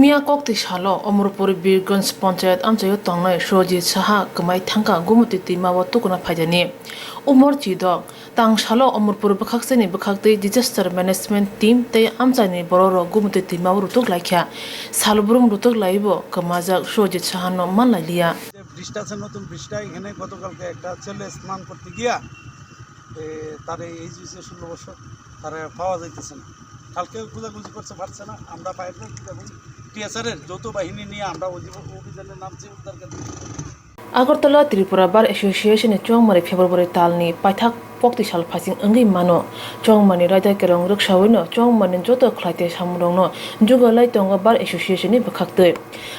मिया कोक्ति सालो अमरपुर बीरगंज पंचायत आमचायो तंगनाय सुरजीत साहा कमाई थांका गुमुति तिमाव तुकुना फायजानि उमर चिदक तां सालो अमरपुर बखाक्सेनि बखाक्तै डिजास्टार मैनेजमेंट टीम तै आमचानि बररो गुमुति तिमाव रुतुक लायख्या सालब्रुम रुतुक लाइबो कमाजाक सुरजीत साहानो मानलाइलिया বৃষ্টি আছে নতুন বৃষ্টি এখানে গতকালকে একটা ছেলে স্নান করতে গিয়া তার এই যে 16 বছর তার পাওয়া যাইতেছে না। কালকে খোঁজাখুঁজি করছে পারছে না, আমরা পাইনি টিএসআরের যৌথ বাহিনী নিয়ে আমরা অভিযানে নামছি উদ্ধার করতে। আগরতলা ত্রিপুরা বার এসোসিয়েশনে চংমারি ফেব্রুয়ারি তালनि पाइथाक पक्ति साल फाइसिं अंगै मानो चंगमानि रायदा केरं रक्षावैनो चंगमानि जतो खलाइते सामरंनो जुगलाय तंग बार एसोसिएशननि बखाक्तै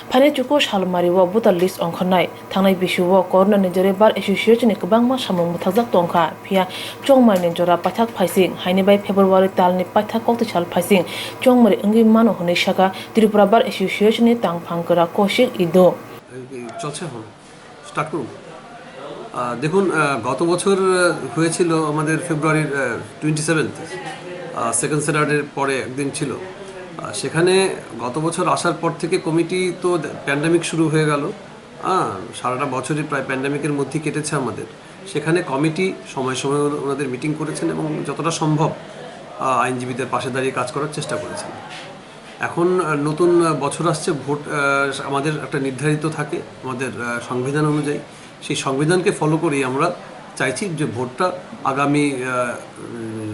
फाने चुको सालमारिव बुता लिस्ट अंखनाय थांनाय बिसुव करना निजरे बार एसोसिएशननि गोबांमा सामरं मुथाकजाक तंखा फिया चंगमानि जरा पाइथाक फाइसिं हाइनि बाय फेब्रुवारि तालनि पाइथाक पक्ति साल फाइसिं चंगमारि अंगै मानो हनै शाखा त्रिपुरा बार एसोसिएशननि तांफांकरा कौशिक इदो চলছে এখন স্টার্ট করুন। দেখুন, গত বছর হয়েছিল আমাদের ফেব্রুয়ারির 27 সেকেন্ড স্যাটারডের পরে একদিন ছিল। সেখানে গত বছর আসার পর থেকে কমিটি তো প্যান্ডেমিক শুরু হয়ে গেল, সারাটা বছরই প্রায় প্যান্ডেমিকের মধ্যে কেটেছে আমাদের। সেখানে কমিটি সময় সময় ওনাদের মিটিং করেছেন এবং যতটা সম্ভব আইনজীবীদের পাশে দাঁড়িয়ে কাজ করার চেষ্টা করেছেন। এখন নতুন বছর আসছে, ভোট আমাদের একটা নির্ধারিত থাকে আমাদের সংবিধান অনুযায়ী। সেই সংবিধানকে ফলো করেই আমরা চাইছি যে ভোটটা আগামী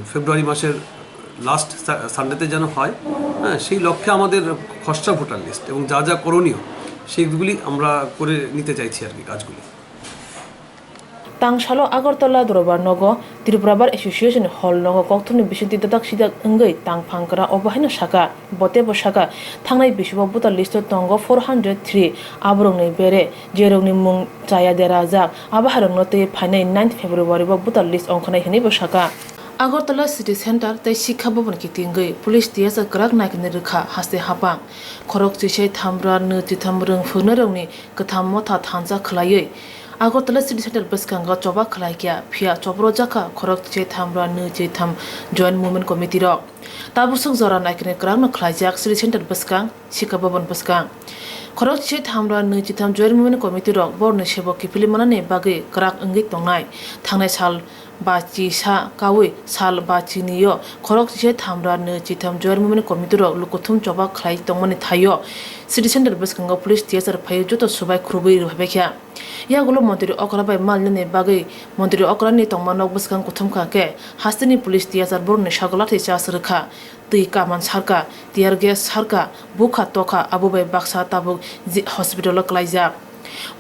ফেব্রুয়ারি মাসের লাস্ট সানডেতে যেন হয়। সেই লক্ষ্যে আমাদের খসড়া ভোটার লিস্ট এবং যা যা করণীয় সেইগুলি আমরা করে নিতে চাইছি আর কি কাজগুলি। तांसालो আগরতলা दरबार नगो त्रिपुरा बार एसोसिएशन हल नगो कक्तुनि बिसुति ददाक सिदाक अंगै तांफांकरा अबहायनो शाखा बतेबो शाखा थांनाय बिसुबो बुता लिस्ट तंगो 403 आबरंनि बेरे जेरंनि मुं जाया देरा जाक आबाहारंनो ते फाइनाय 9 फेब्रुवारि बो बुता लिस्ट अंखनाय हनिबो शाखा আগরতলা সিটি सेंटर तै शिक्षा भवन कितिंगै पुलिस टीएस ग्राक नागिरनो रोखा हास्ते हापां खरक चिसे थामब्रा नो तिथाम रों फुनो रोंनि गथाम मथा थांजा खलायै আগরতলা সিটি सेंटर बसखांगा चबा खलायकिया फिया चबरो जाखा खरक चिसे थामब्रा नो तिथाम जॉइंट मूवमेंट कमिटी रक ताबुसुं जरा नागिरनो ग्राक न खलायजाक सिटी सेंटर बसखां शिक्षा भवन बसखां खरक चिसे थामब्रा नो तिथाम जॉइंट मूवमेंट कमिटी रक बरनो सेबो किफिलि मानाने बागै ग्राक अंगै तंनाय थांनाय साल बाची सा कावै साल बाची नियो खरक चिसे थामब्रा नो तिथाम जॉइंट मूवमेंट कमिटी रक लुकुथुम चबा खलाय तंमनि थायो सिटी सेंटर बसखांगा पुलिस टीएसआर फाय जतो सुबाय खुरबै रहाबैख्या यागुलो मन्त्री अकराबाय मालने बागै मन्त्री अकरानि तंमानक बसखां कुथुम खाके हास्तिनि पुलिस टीएसआर बरनि सागलाथै चास रोखा तै कामान सारका टियार गेस सारका बुखा तखा आबुबाय बाक्सा ताबुक हस्पिटाल क्लाइजा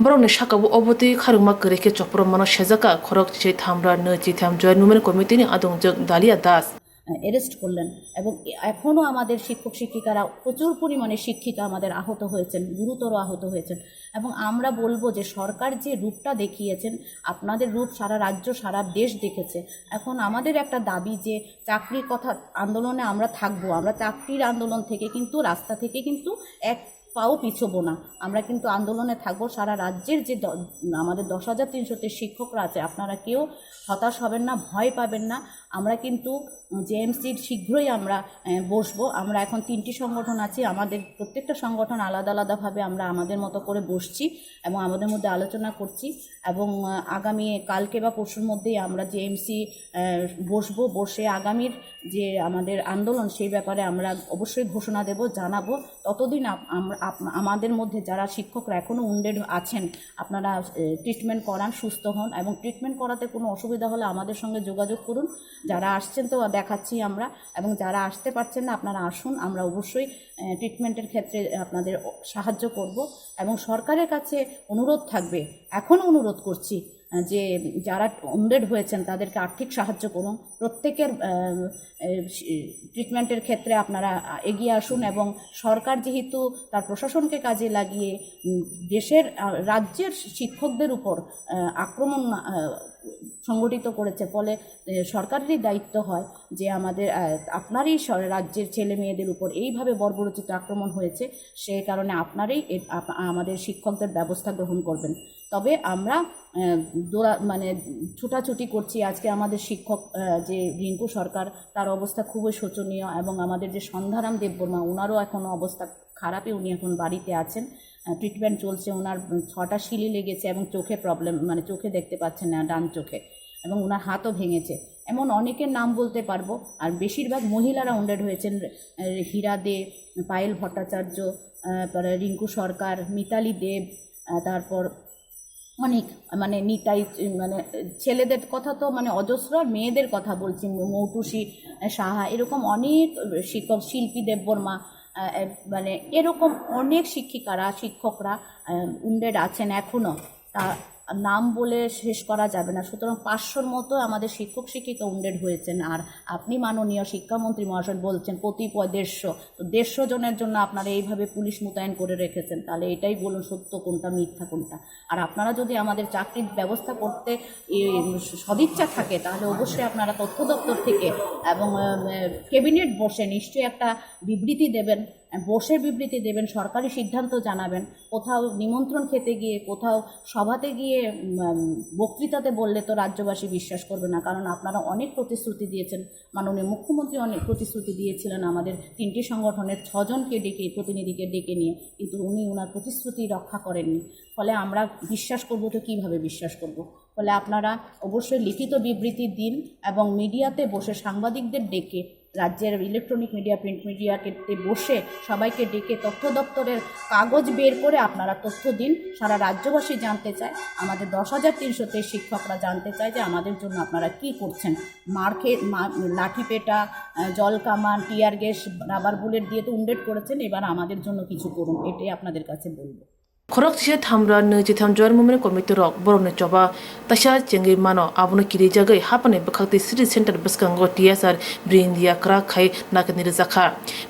बरनि साकाबो अबति खारुमा करेखे चप्र मन सेजाका खरक चिसे थामब्रा नो तिथाम जॉइंट मूवमेंट कमिटिनि आदंजक दालिया दास অ্যারেস্ট করলেন এবং এখনও আমাদের শিক্ষক শিক্ষিকারা প্রচুর পরিমাণে শিক্ষিকা আমাদের আহত হয়েছেন, গুরুতর আহত হয়েছেন। এবং আমরা বলবো যে সরকার যে রূপটা দেখিয়েছেন, আপনাদের রূপ সারা রাজ্য সারা দেশ দেখেছে। এখন আমাদের একটা দাবি যে চাকরির কথা আন্দোলনে আমরা থাকবো, আমরা চাকরির আন্দোলন থেকে কিন্তু রাস্তা থেকে কিন্তু এক পাও পিছবো না, আমরা কিন্তু আন্দোলনে থাকবো। সারা রাজ্যের যে আমাদের 10,300 শিক্ষকরা আছে, আপনারা কেউ হতাশ হবেন না, ভয় পাবেন না। আমরা কিন্তু জেএমসির শীঘ্রই আমরা বসবো। আমরা এখন 3টি সংগঠন আছি, আমাদের প্রত্যেকটা সংগঠন আলাদা আলাদাভাবে আমরা আমাদের মতো করে বসছি এবং আমাদের মধ্যে আলোচনা করছি এবং আগামী কালকে বা পরশুর মধ্যেই আমরা জেএমসি বসবো। বসে আগামীর যে আমাদের আন্দোলন সেই ব্যাপারে আমরা অবশ্যই ঘোষণা দেব, জানাবো। ততদিন আমাদের মধ্যে যারা শিক্ষকরা এখনও উন্ডেড আছেন, আপনারা ট্রিটমেন্ট করান, সুস্থ হন এবং ট্রিটমেন্ট করাতে কোনো অসুবিধা হলে আমাদের সঙ্গে যোগাযোগ করুন। যারা আসছেন তো দেখাচ্ছি আমরা, এবং যারা আসতে পারছেন না আপনারা আসুন, আমরা অবশ্যই ট্রিটমেন্টের ক্ষেত্রে আপনাদের সাহায্য করব। এবং সরকারের কাছে অনুরোধ থাকবে, এখন অনুরোধ করছি যে যারা উন্ডেড হয়েছেন তাদেরকে আর্থিক সাহায্য করুন। প্রত্যেকের ট্রিটমেন্টের ক্ষেত্রে আপনারা এগিয়ে আসুন এবং সরকার যেহেতু তার প্রশাসনকে কাজে লাগিয়ে দেশের রাজ্যের শিক্ষকদের উপর আক্রমণ সংগঠিত করেছে, ফলে সরকারেরই দায়িত্ব হয় যে আপনারই রাজ্যের ছেলে মেয়েদের উপর এইভাবে বর্বরোচিত আক্রমণ হয়েছে, সেই কারণে আপনারাই আমাদের শিক্ষকদের ব্যবস্থা গ্রহণ করবেন। তবে আমরা ছুটাছুটি করছি। আজকে আমাদের শিক্ষক যে রিঙ্কু সরকার, তার অবস্থা খুবই শোচনীয় এবং আমাদের যে সন্ধ্যারাম দেববর্মা, ওনারও এখনও অবস্থা খারাপে উনি এখন বাড়িতে আছেন, ট্রিটমেন্ট চলছে। ওনার 6টা শিলি লেগেছে এবং চোখে প্রবলেম, মানে চোখে দেখতে পাচ্ছেন না, ডান চোখে, এবং ওনার হাতও ভেঙেছে। এমন অনেকের নাম বলতে পারবো। আর বেশিরভাগ মহিলারা উন্ডেড হয়েছেন, হীরা দে, পায়েল ভট্টাচার্য, তারপরে রিঙ্কু সরকার, মিতালি দেব, তারপর অনেক, মানে নিতাই, মানে ছেলেদের কথা তো মানে অজস্র, আর মেয়েদের কথা বলছি, মৌটুসী সাহা, এরকম অনেক শিক্ষক, শিল্পী দেববর্মা, মানে এরকম অনেক শিক্ষকরা উন্ডেড আছেন এখনও, তা নাম বলে শেষ করা যাবে না। সুতরাং 500-র মতো আমাদের শিক্ষক শিক্ষিকা উন্ডেড হয়েছেন। আর আপনি মাননীয় শিক্ষামন্ত্রী মহাশয় বলছেন কতিপয় 150, তো 150 জনের জন্য আপনারা এইভাবে পুলিশ মোতায়েন করে রেখেছেন, তাহলে এটাই বলুন সত্য কোনটা মিথ্যা কোনটা। আর আপনারা যদি আমাদের চাকরির ব্যবস্থা করতে সদিচ্ছা থাকে, তাহলে অবশ্যই আপনারা তথ্য দপ্তর থেকে এবং ক্যাবিনেট বসে নিশ্চয়ই একটা বিবৃতি দেবেন, বিবৃতি দেবেন, সরকারি সিদ্ধান্ত জানাবেন। কোথাও নিমন্ত্রণ খেতে গিয়ে, কোথাও সভাতে গিয়ে বক্তৃতাতে বললে তো রাজ্যবাসী বিশ্বাস করবে না, কারণ আপনারা অনেক প্রতিশ্রুতি দিয়েছেন। মাননীয় মুখ্যমন্ত্রী অনেক প্রতিশ্রুতি দিয়েছিলেন আমাদের 3টি সংগঠনের 6 জনকে ডেকে, প্রতিনিধিকে ডেকে নিয়ে, কিন্তু উনি ওনার প্রতিশ্রুতি রক্ষা করেননি। ফলে আমরা বিশ্বাস করব তো কীভাবে বিশ্বাস করব? ফলে আপনারা অবশ্যই লিখিত বিবৃতি দিন এবং মিডিয়াতে বসে সাংবাদিকদের ডেকে, রাজ্যের ইলেকট্রনিক মিডিয়া, প্রিন্ট মিডিয়াকে বসে সবাইকে ডেকে তথ্য দপ্তরের কাগজ বের করে আপনারা তথ্য দিন। সারা রাজ্যবাসী জানতে চায়, আমাদের 10,323 শিক্ষকরা জানতে চায় যে আমাদের জন্য আপনারা কি করছেন। লাঠি পেটা, জল কামান, টিয়ার গ্যাস, রাবার বুলেট দিয়ে তো উন্ডেড করেছেন, এবার আমাদের জন্য কিছু করুন, এটাই আপনাদের কাছে বলবো। খরক চিসে থামরা নৈচিথাম জয়ার মুমেন্ট কমিটি রক বরমনে চবা তাসা চেঙ্গি মানো আবনো কিরি জাগাই হাপানে বখাকতি সিটি সেন্টার বসকাঙ্গ টিএসআর ব্রিন্দিয়া ক্রা খাই নাকনি জাখা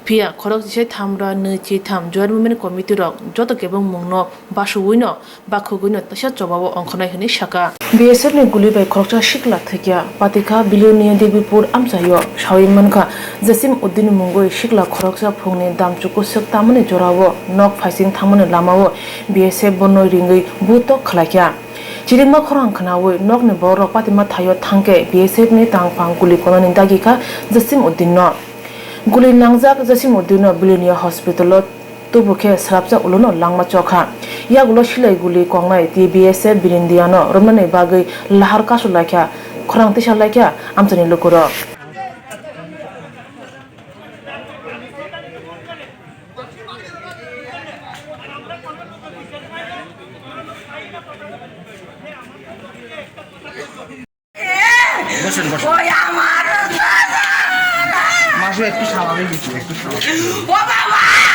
ফিয়া খরক চিসে থামরা নৈচিথাম জয়ার মুমেন্ট কমিটি রক যত কেবং মুংনো বাসু উইনো বাখু গুইনো তাসা চবাবো অংখনাই হনি শাকা বিএসএফ नि गुली बाय खरकचा शिकला थकिया पातिका बिलोनिया देवीपुर आमसायो सावि मनखा जसिम उद्दिन मुंगoi शिकला खरकचा फुंगनि दामचुको सकतामने जोरावो नक फाइसिं थामने लामावो बिएसएफ बनो रिंगै बुतो खलाकिया चिरिमा खरang खनावoi नकने बरक पातिमा थायो थांके बिएसएफ नि तांगफां गुली कोननि दागिखा जसिम उद्दिन न गुली नांजाक जसिम उद्दिन बिलोनिया हॉस्पिटल तुबुखे सराबजा उलुनो लांगमा चखा यागुलो सिलाई गुली कंगनाय टीबीएसए बिरिंदियानो रमनानै बागै लाहार कासु लाख्या खरां तिसा लाख्या आमचनि लुकुरो মাসু একটু সামনে দিচ্ছি, একটু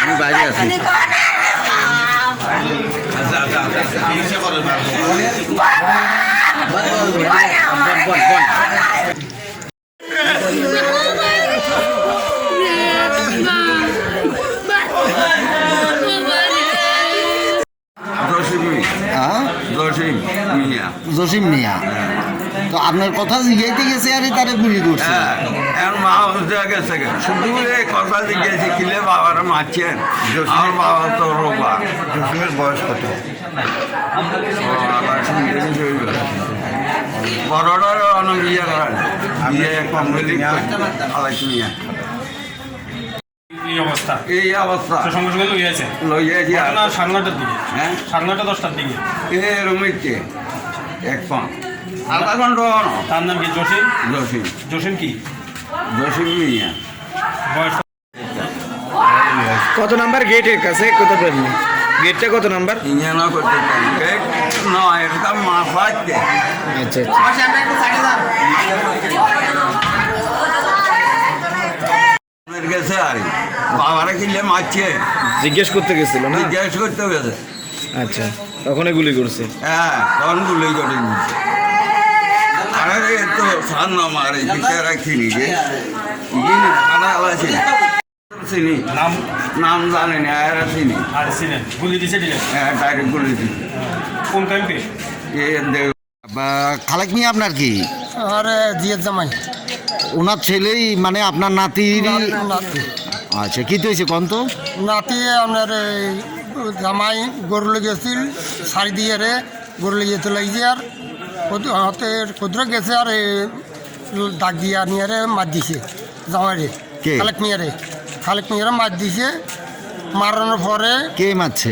আমি বাইরে আছি। জসিম মিয়া, তো আপনার কথা জিজ্ঞাইতে গেছে আর তারা গুলি করছে। মা গেছে শুধু কথা জিজ্ঞাসা কিলে বাবারা মারছেন। আমার বাবা তো রোগা। জসিমের বয়স কত? বড়টার অনেক বিয়ে করেন, বিয়ে কমপ্লিট নিয়ে এই অবস্থা সঙ্গে সঙ্গে লইয়াছে লইয়াছি। 9:30টার দিকে, হ্যাঁ 9:30 10টার দিকে এরমিতে এক আধা ঘন্টা। তার নাম কি? জসিম। জসিম জসিম কি? জসিম মিয়া। বয়স কত নাম্বার গেটের কাছে? কত গেটটা কত নাম্বার? ইঞ্জিন করতে নয়, এটা মা পাচ্ছে। আচ্ছা গেছে আর বাবারা কিনলে মারছে, জিজ্ঞেস করতে গেছিল না? জিজ্ঞেস করতে গেছে। আচ্ছা, তখনই গুলি করছে। হ্যাঁ তখন গুলি করে দিচ্ছে। আরে তো সান আমার পিছিয়ে রাখিনি যে খানা আছে চিনি, নাম নাম জানি না, আর চিনি। আর ছিলেন গুলি দিছে দিলেন? হ্যাঁ ডাইরেক্ট গুলি দিচ্ছে। কোন ক্যাম্পে? খালেক মিয়া আপনার কি? আরে জিয়ার জামাই, ওনার ছেলেই মানে আপনার নাতি? নাতি। আচ্ছা, কি হয়েছে কোন তো? নাতি আপনার জামাই গরু লেগেছিল, শাড়ি দিয়ে রে গরু লেগেছে লাগিয়ে আর হাতে ক্ষুদ্র গেছে আর ডাক দিয়ে নিয়ে রে মার দিছে জামাই রে। কে? খালেক মিয়ারে মার দিছে। মারানোর পরে কে মারছে?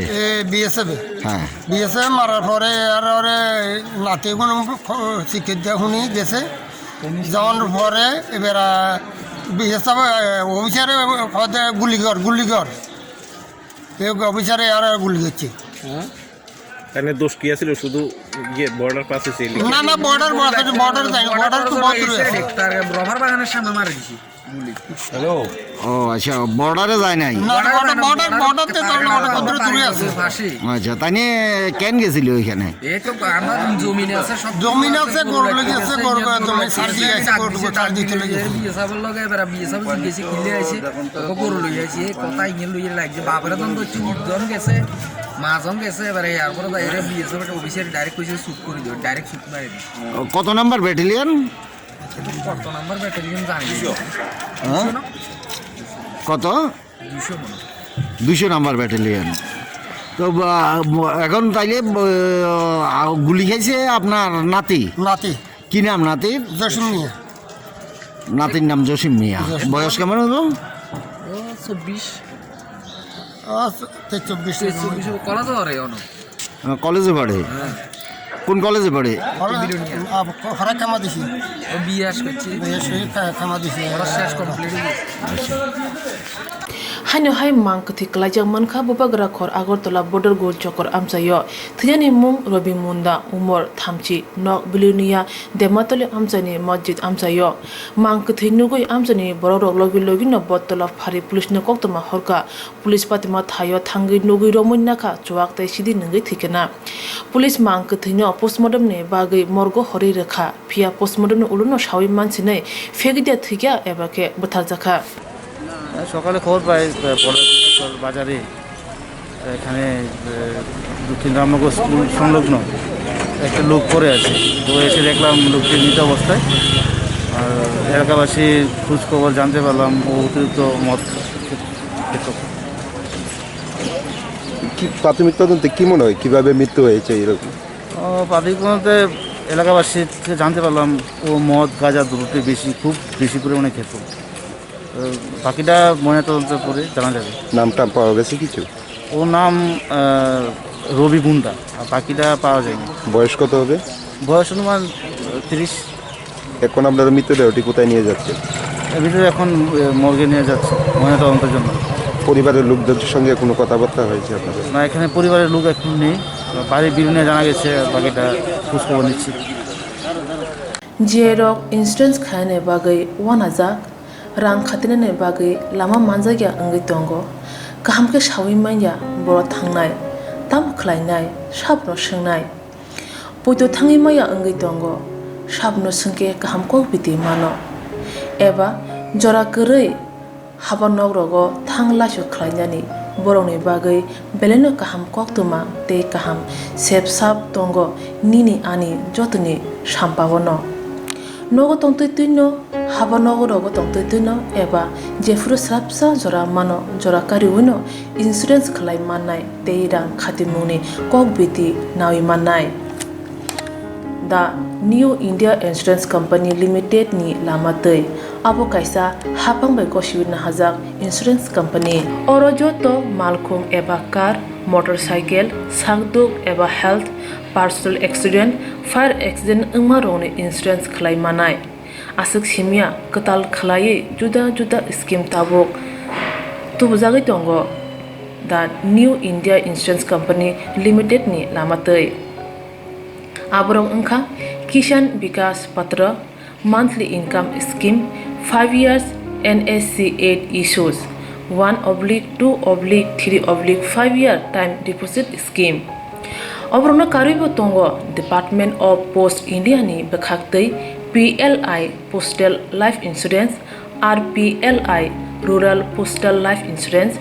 বিএসএফ হ্যাঁ। বিএসএফ মারার পরে আর ওরে নাতি কোনো চিকিৎসা শুনি গেছে যাওয়ার পরে এবার বিএসএফ অফিসারে গুলিগর অফিসারে আর গুলি করছে। এখানে দোষ কি আছিল শুধু ইয়ে বর্ডার পাস হয়েছে না বর্ডার যায়নি, বর্ডার তো বহুত দূরে আছে। রবার বাগানের সামনে মারা দিছি হ্যালো ও আচ্ছা, বর্ডারে যায় নাই? না বর্ডারতে তো কত দূরে আছে। আচ্ছা, তাই নিয়ে কেন গেছিল ওইখানে? এই তো আমার জমিন আছে, সব জমিন আছে, গরু লেগেছে, গরু জমি সার দিয়ে আছে, গরু সার দিতে লেগেছে। বিএসএফ লগে এবার বিএসএফ গেছি কিলে আইছে, গরু লই আইছে, কথা ইংল লই লাগছে, বাপরে তখন তো চুজন গেছে, মাজন গেছে, এবার এরপরে বাইরে বিএসএফ অফিসার ডাইরেক্ট কইছে শুট করে দিও, ডাইরেক্ট শুট মারি দিও। কত নাম্বার ব্যাটালিয়ন? কত নাম্বার ব্যাটালিয়ন জানি না। কত? 200 নাম্বার ব্যাটালিয়ন। তো এখন তাইলে গুলি খাইছে আপনার নাতি? নাতি। কি নাম নাতির? জসিম মিয়া। নাতির নাম জসিম মিয়া। বয়স কেমন হলো? 24 কলেজে পড়ে? কোন কলেজে পড়ে? খরা কামা দিছি, বিএস করছি, কামা দিছি, শেষ কমপ্লিট হয়ে গেছে। হাইনো হাই মাংকথি क्लाइजाक मनखा बुबाग्रा खर আগরতলা बॉर्डर गोल चक्कर आमचायो थैयानि मुं रबि मुंडा उमर थामची नक बिलिनिया देमातले आमचानि मस्जिद आमचायो मांकथि नुगै आमचानि बररक लगी लगी न बत्तला फारि पुलिस न कोक्तमा हरका पुलिस पातिमा थायो थांगै नुगै रमन्नाखा चुवाक ताइ सिदि नंगै थिकेना पुलिस मांकथि न पोस्टमार्टम ने बागै मर्गो हरि रेखा फिया पोस्टमार्टम उलुनो सावै मानसि नै फेगिदिया थिकिया एबाके बुथार जाखा। সকালে খবর পাই পরের বাজারে এখানে দক্ষিণ রামনগর স্কুল সংলগ্ন একটা লোক পড়ে আছে। তো এসে দেখলাম লোকটি মৃত অবস্থায়। আর এলাকাবাসী খোঁজখবর জানতে পারলাম ও অতিরিক্ত মদ খেত। প্রাথমিক তদন্তে কি মনে হয় কীভাবে মৃত্যু হয়েছে এরকম? প্রাথমিক তদন্তে এলাকাবাসী জানতে পারলাম ও মদ গাঁজা দুটোটি খুব বেশি পরিমাণে খেত। বাকিটা ময়না তদন্ত করে জানা যাবে। নামটা পাওয়া গেছে কিছু? ওর নাম রবি বুন্ডা, আর বাকিটা পাওয়া যায়নি। বয়স কত হবে? বয়স অনুমান 30। এখন আপনারা মৃতদেহটি কোথায় নিয়ে যাচ্ছে? এর ভিতরে এখন মর্গে নিয়ে যাচ্ছে ময়না তদন্তের জন্য। পরিবারের লোকদের সঙ্গে কোনো কথাবার্তা হয়েছে আপনাদের? না, এখানে পরিবারের লোক এখন নেই। বাড়ির বিরুদ্ধে জানা গেছে, বাকিটা খোঁজখবর নিচ্ছি। जेरक इन्सुरेन्स खाने बागै वानाजाक रां खातिनाने बागै लामा मानजागिया अंगै दंगो गाहामके सावै माइया बर' थांनाय ताम खलायनाय साबनो सोंनाय बयदो थाङै माइया अंगै दंगो साबनो सोंके गाहामको बिदि मानो एबा जरा गोरै हाबा नगरगो थां लासु खलायनानै बर'नि बागै बेलेनो गाहाम कक्तमा ते गाहाम सेब साब दंगो निनि आनि जतनि साम्पावनो नगो तंतै तुइनो हाबा नगरगो तंतै तुइनो एबा जेफुरु स्राबसा जरा मानो जरा कारिउनो इन्सुरेन्स खलाय माननाय ते रां खाति मुंनि कक बिदि नावि माननाय दा New India insurance company limited नि लामातै आबो कायसा हापांबाय गसिउना हाजाक इन्सुरेन्स कंपनी अरजो तो मालखुं एबा कार मोटरसाइकेल सागदुक एबा health personal accident fire accident अंगमा रंनि इन्सुरेन्स खलाय मानाय आसक सिमिया कताल खलायै जुदा जुदा स्कीम ताबुक तुबजागै दंगो दा New India insurance company limited नि लामातै आबरं अंखा किसान विकास पत्र monthly income scheme 5 years NSC 8 issues 1/2/3/5 year time deposit scheme अब्रनो कारिबो तंगो डिपार्टमेंट ऑफ पोस्ट इंडिया नि बखाक्तै PLI postal life insurance RPLI rural postal life insurance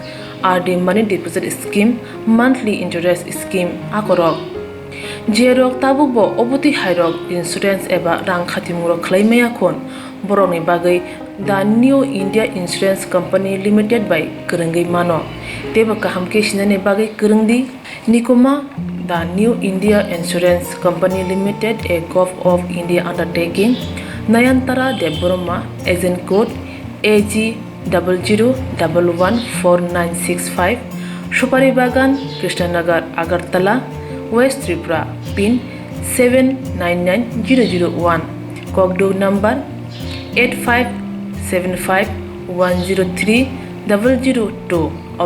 RD money deposit scheme monthly interest scheme आकरक जेरक ताबुबो अबति हाइरक इन्सुरेन्स एबा रां खातिमुरो खलायमाया खन बर'नि बागै दा New India insurance company limited बाय गोरोंगै मानो तेबो गाहामके सिनानै बागै गोरोंदि निकुमा दा New India insurance company limited a gov of India undertaking Nayantara Debbarma agent code AG00114965 Supari Bagan Krishnanagar Agartala West Tripura pin 799001 कोकडू नंबर 8575103002 /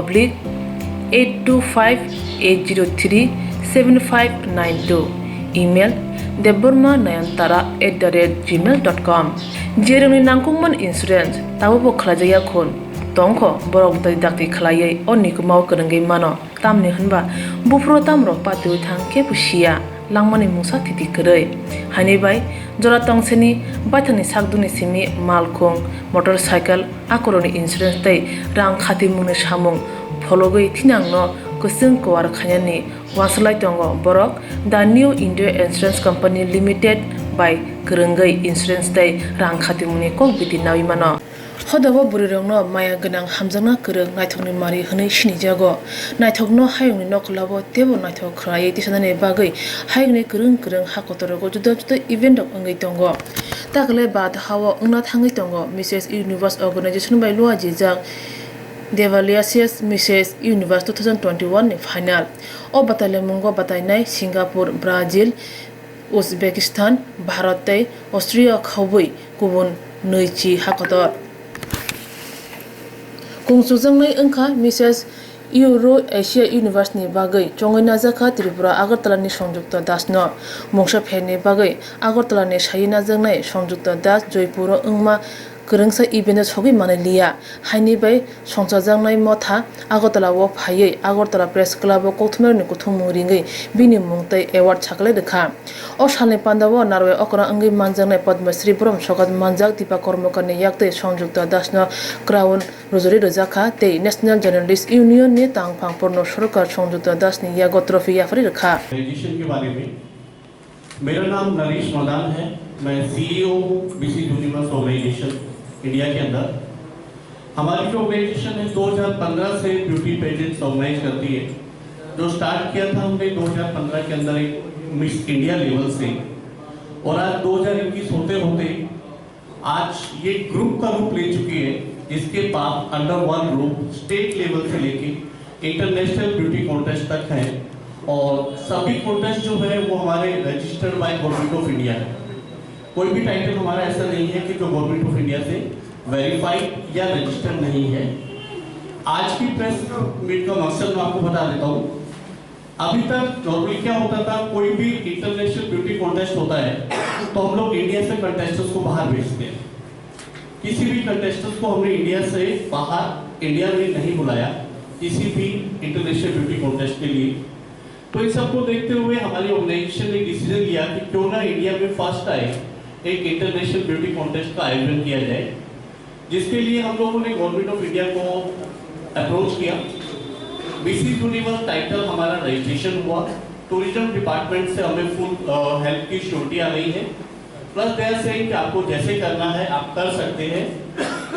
8258037592 email deborma9tara@gmail.com जेरंनि नांगौमोन इंश्योरेंस ताबो खलाजाया खुन तंखो बरक दाय दाक्ति खलायै अनिको माव करंगै मानो तामनि होनबा बुफ्रो तामरो पातु थांखे पुसिया langmani mungsa titi kerei hani bai jora tongcheni baithani sakduni simi malkhung motorcycle akoroni insurance tei rang khati mungni samung phologoi thinangno kusung kwar khanyani waslai tongo borok the new india insurance company limited by kerengei insurance tei rang khati mungni kok biti nawi mano hodabo burirongno maya ganang hamjangna kereng naithokni mari hwnei sinijago naithokno hayungni noklabo tebo naithok khrai tisanani bagai hayungni kereng kereng hakotorogo juda juda event ok ngai tongo takle bad hawa ungna thangai tongo mrs universe organization by loa jijak Devaluations Mrs. Universe 2021 ni final o batale mungo batainai Singapore Brazil Uzbekistan Bharat tei Austria khawbui kubun noichi hakotor kungsujangnai angkha Mrs. Euro Asia Universe ni bagai chongai najaka Tripura Agartala ni Songjukta Das no mongsa pheni bagai Agartala ni sai najangnai Songjukta Das Joypur ungma kerengsa event sogi manaliya haini bai songchajangnai motha Agartala wo phaiye Agartala Press Club Koktwma ni kuthumung ringai bini mungtai award chakle dekha o salni pandawo narwe okra angai manjangnai Padmasri Brom Sogat Manjak Dipa Kormokar ni yakte Songjukta Das no crown rojori rojaka tei National Journalist Union ni tangphang porno sarkar Songjukta Das ni yago trophy yafri rakha registration के बारे में मेरा नाम नरेश मदान है मैं CEO BC universe organisation India के अंदर हमारी जो ऑर्गेनाइजेशन है 2015 से ब्यूटी पेजेंट्स ऑर्गेनाइज करती है जो स्टार्ट किया था हमने 2015 के अंदर एक मिस इंडिया लेवल से और आज 2021 होते होते आज ये ग्रुप का रूप ले चुकी है जिसके बाद अंडर वन रूप स्टेट लेवल से लेके इंटरनेशनल ब्यूटी कॉन्टेस्ट तक है और सभी कॉन्टेस्ट जो है वो हमारे registered by government of India है कोई भी टाइटल हमारा ऐसा नहीं है कि जो गवर्नमेंट ऑफ इंडिया से वेरीफाइड या रजिस्टर्ड नहीं है आज की प्रेस मीट का मकसद मैं आपको बता देता हूँ अभी तक नॉर्मली क्या होता था कोई भी इंटरनेशनल ब्यूटी कॉन्टेस्ट होता है तो हम लोग इंडिया से कंटेस्टर्स को बाहर भेजते हैं किसी भी कंटेस्टेंट को हमने इंडिया से बाहर इंडिया में नहीं बुलाया किसी भी इंटरनेशनल ब्यूटी कॉन्टेस्ट के लिए तो इन सबको देखते हुए हमारी ऑर्गेनाइजेशन ने डिसीजन लिया कि क्यों ना इंडिया में फर्स्ट आए एक इंटरनेशनल ब्यूटी कॉन्टेस्ट का आयोजन किया जाए जिसके लिए हम लोगों ने गवर्नमेंट ऑफ इंडिया को अप्रोच किया बीसी यूनिवर्स टाइटल हमारा रजिस्ट्रेशन हुआ टूरिज्म डिपार्टमेंट से हमें फुल हेल्प की श्योरिटी आ गई है प्लस दे आर सेइंग कि आपको जैसे करना है आप कर सकते हैं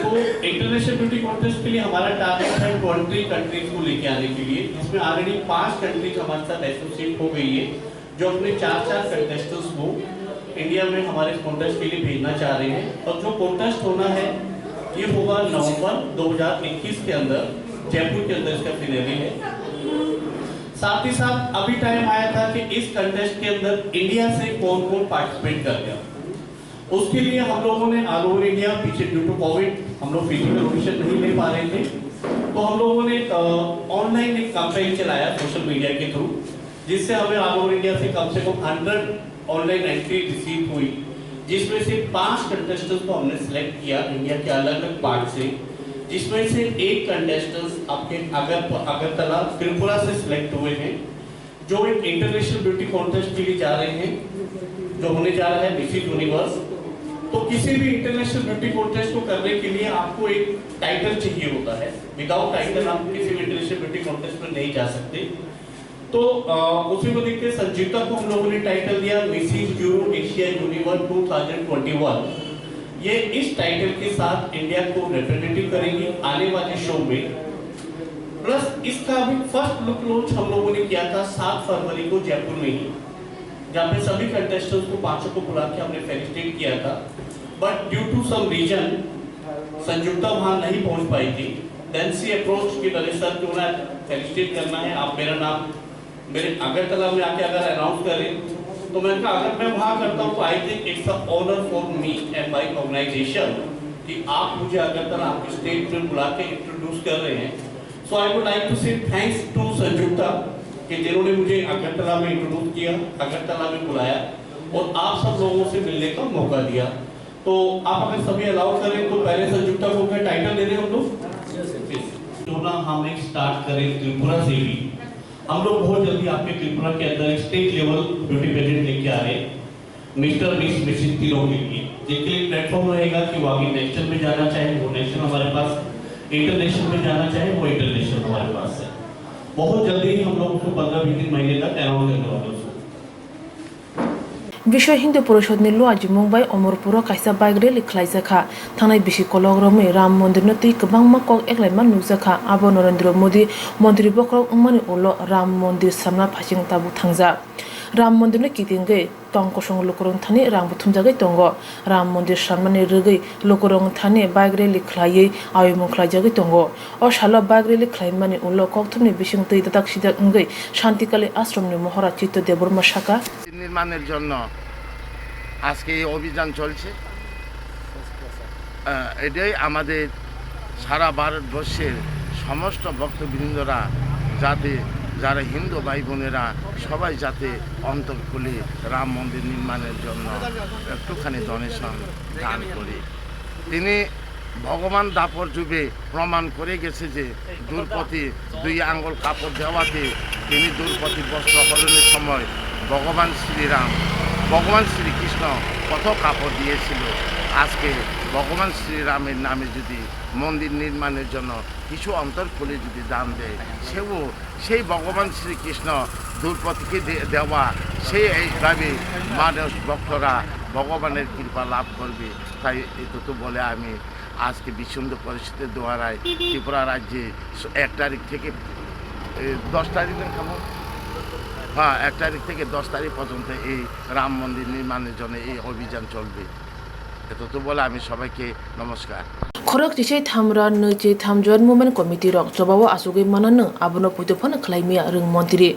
तो इंटरनेशनल ब्यूटी कॉन्टेस्ट के लिए हमारा टारगेट है 20 कंट्रीज को लेके आने के लिए जिसमें ऑलरेडी 5 कंट्रीज हमारे साथ एसोसिएट हो गई है जो अपने 4 कंटेस्टेंट्स को इंडिया में हमारे कॉन्टेस्ट के लिए भेजना चाह रहे हैं और जो कॉन्टेस्ट होना है ये होगा नवंबर 2021 के अंदर जयपुर के अंदर इसका फिनाले है साथ ही साथ अभी टाइम आया था कि इस कंटेस्ट के अंदर इंडिया से कौन कौन पार्टिसिपेट कर गया उसके लिए हम लोगों ने ऑल ओवर इंडिया पीछे ड्यू टू कोविड हम लोग फिजिकल ऑडिशन नहीं ले पा रहे थे तो हम लोगों ने ऑनलाइन एक कैंपेन चलाया सोशल मीडिया के थ्रू जिससे हमें ऑल ओवर इंडिया से कम 100 ऑनलाइन एंट्री रिसीव हुई जिसमें से 5 कंटेस्टेंट्स को हमने सिलेक्ट किया इंडिया के अलग अलग पार्ट से जिसमें से एक कंटेस्टेंट्स आपके अगरतला त्रिपुरा से सिलेक्ट हुए हैं जो एक इंटरनेशनल ब्यूटी कॉन्टेस्ट के लिए जा रहे हैं जो होने जा रहा है मिस यूनिवर्स तो किसी भी इंटरनेशनल ब्यूटी कॉन्टेस्ट को करने के लिए आपको एक टाइटल चाहिए होता है विदाउट टाइटल आप किसी भी इंटरनेशनल ब्यूटी कॉन्टेस्ट में नहीं जा सकते तो उसी को देखते संजीवता को हम लोगों ने टाइटल दिया मिस यूरो एशिया यूनिवर्स 2021 ये इस टाइटल के साथ इंडिया को रिप्रेजेंटेटिव करेंगी आने वाले शो में प्लस इसका भी फर्स्ट लुक लॉन्च हम लोगों ने किया था 7 फरवरी को जयपुर में ही जहाँ पे सभी कंटेस्टेंट्स को 5 को बुला के हमने फेलिसिटेट किया था but due to some reason Sanyukta वहां नहीं पहुंच पाई थी देन सी अप्रोच कि नरेश सर क्यों ना फेलिसिटेट करना है, आप मेरा नाम मेरे अगरतला में आके अगर अनाउंस करें तो मैंने कहा अगर मैं वहाँ करता हूँ तो I think it's a honour for me and my organisation कि आप मुझे अगरतला आपके स्टेट में बुला के इंट्रोड्यूस कर रहे हैं। सो आई वुड लाइक टू से थैंक्स टू संयुक्ता कि जिन्होंने मुझे अगरतला में इंट्रोड्यूस किया, अगरतला में बुलाया और आप सब लोगों से मिलने का मौका दिया। तो आप अगर सभी अलाउ करें तो पहले संयुक्ता को क्या टाइटल दे रहे हम लोग तो ना हम एक स्टार्ट करें त्रिपुरा से भी। हम लोग बहुत जल्दी आपके त्रिपुरा के अंदर एक स्टेट लेवल ब्यूटी पेजेंट लेके आ रहे हैं मिस्टर मिसेस तीनों के लिए, जिनके लिए प्लेटफॉर्म रहेगा कि वो आगे नेशनल में जाना चाहे वो नेशनल हमारे पास, इंटरनेशनल में जाना चाहे वो इंटरनेशनल हमारे पास है। बहुत जल्दी ही हम लोग उसको 15-20 महीने तक अनाउंस करने वाले हैं। विश्व हिंदू परिषद नि लुआजि मुंबाई अमरपुर काइसा बाइक रेली खलाइजाखा थांनाय बिसि कलग्रमै राम मंदिर न तै गोबांमा कक एकलाइमा नुजाखा आबो नरेंद्र मोदी मंत्री बखरक उमानि उलो राम मंदिर सामना फासिं ताबु थांजा राम मंदिर न कितिंगै तंकसंग लोकरं थानि रां बुथुमजागै दंगो राम मंदिर सामनानि रगै लोकरं थानि बाइक रेली खलायै आयुमु खलाइजागै दंगो अ सालो बाइक रेली खलाइमानि उलो कक्तमनि बिसिं तै दादाक सिदा इंगै शांतिकाली आश्रमनि महरा चित्त देबर्मा शाखा নির্মাণের জন্য আজকে এই অভিযান চলছে। এটাই আমাদের সারা ভারতবর্ষের সমস্ত ভক্তবৃন্দরা যাতে যারা হিন্দু ভাই বোনেরা সবাই যাতে অন্তর খুলে রাম মন্দির নির্মাণের জন্য একটুখানি ডোনেশন দান করে। তিনি ভগবান দাপর যুগে প্রমাণ করে গেছে যে দুর্পতি 2 আঙ্গুল কাপড় দেওয়াতে তিনি দুর্পতি বস্ত্র হরণের সময় ভগবান শ্রীরাম ভগবান শ্রীকৃষ্ণ কত কাপড় দিয়েছিল। আজকে ভগবান শ্রীরামের নামে যদি মন্দির নির্মাণের জন্য কিছু অন্তর খুলে যদি দান দেয় সেই ভগবান শ্রীকৃষ্ণ দুর্পতিকে দেওয়া সেইভাবে মানুষ ভক্তরা ভগবানের কৃপা লাভ করবে। তাই এতটুকু বলে আমি আজকে বিশ্ব হিন্দু পরিষদের দ্বারায় ত্রিপুরা রাজ্যে 1 তারিখ থেকে 10 তারিখের খবর 1 তারিখ থেকে 10 তারিখ পর্যন্ত এই রাম মন্দির নির্মাণের জন্য এই অভিযান চলবে। এতটুকু বলে আমি সবাইকে নমস্কার। खरक तिसै थामरा नैचे थामजन मुभमेन्ट कमिटि रक जबाव आसुगै मानानो आबनो पुइदोफान खलाइमिया रों मन्त्री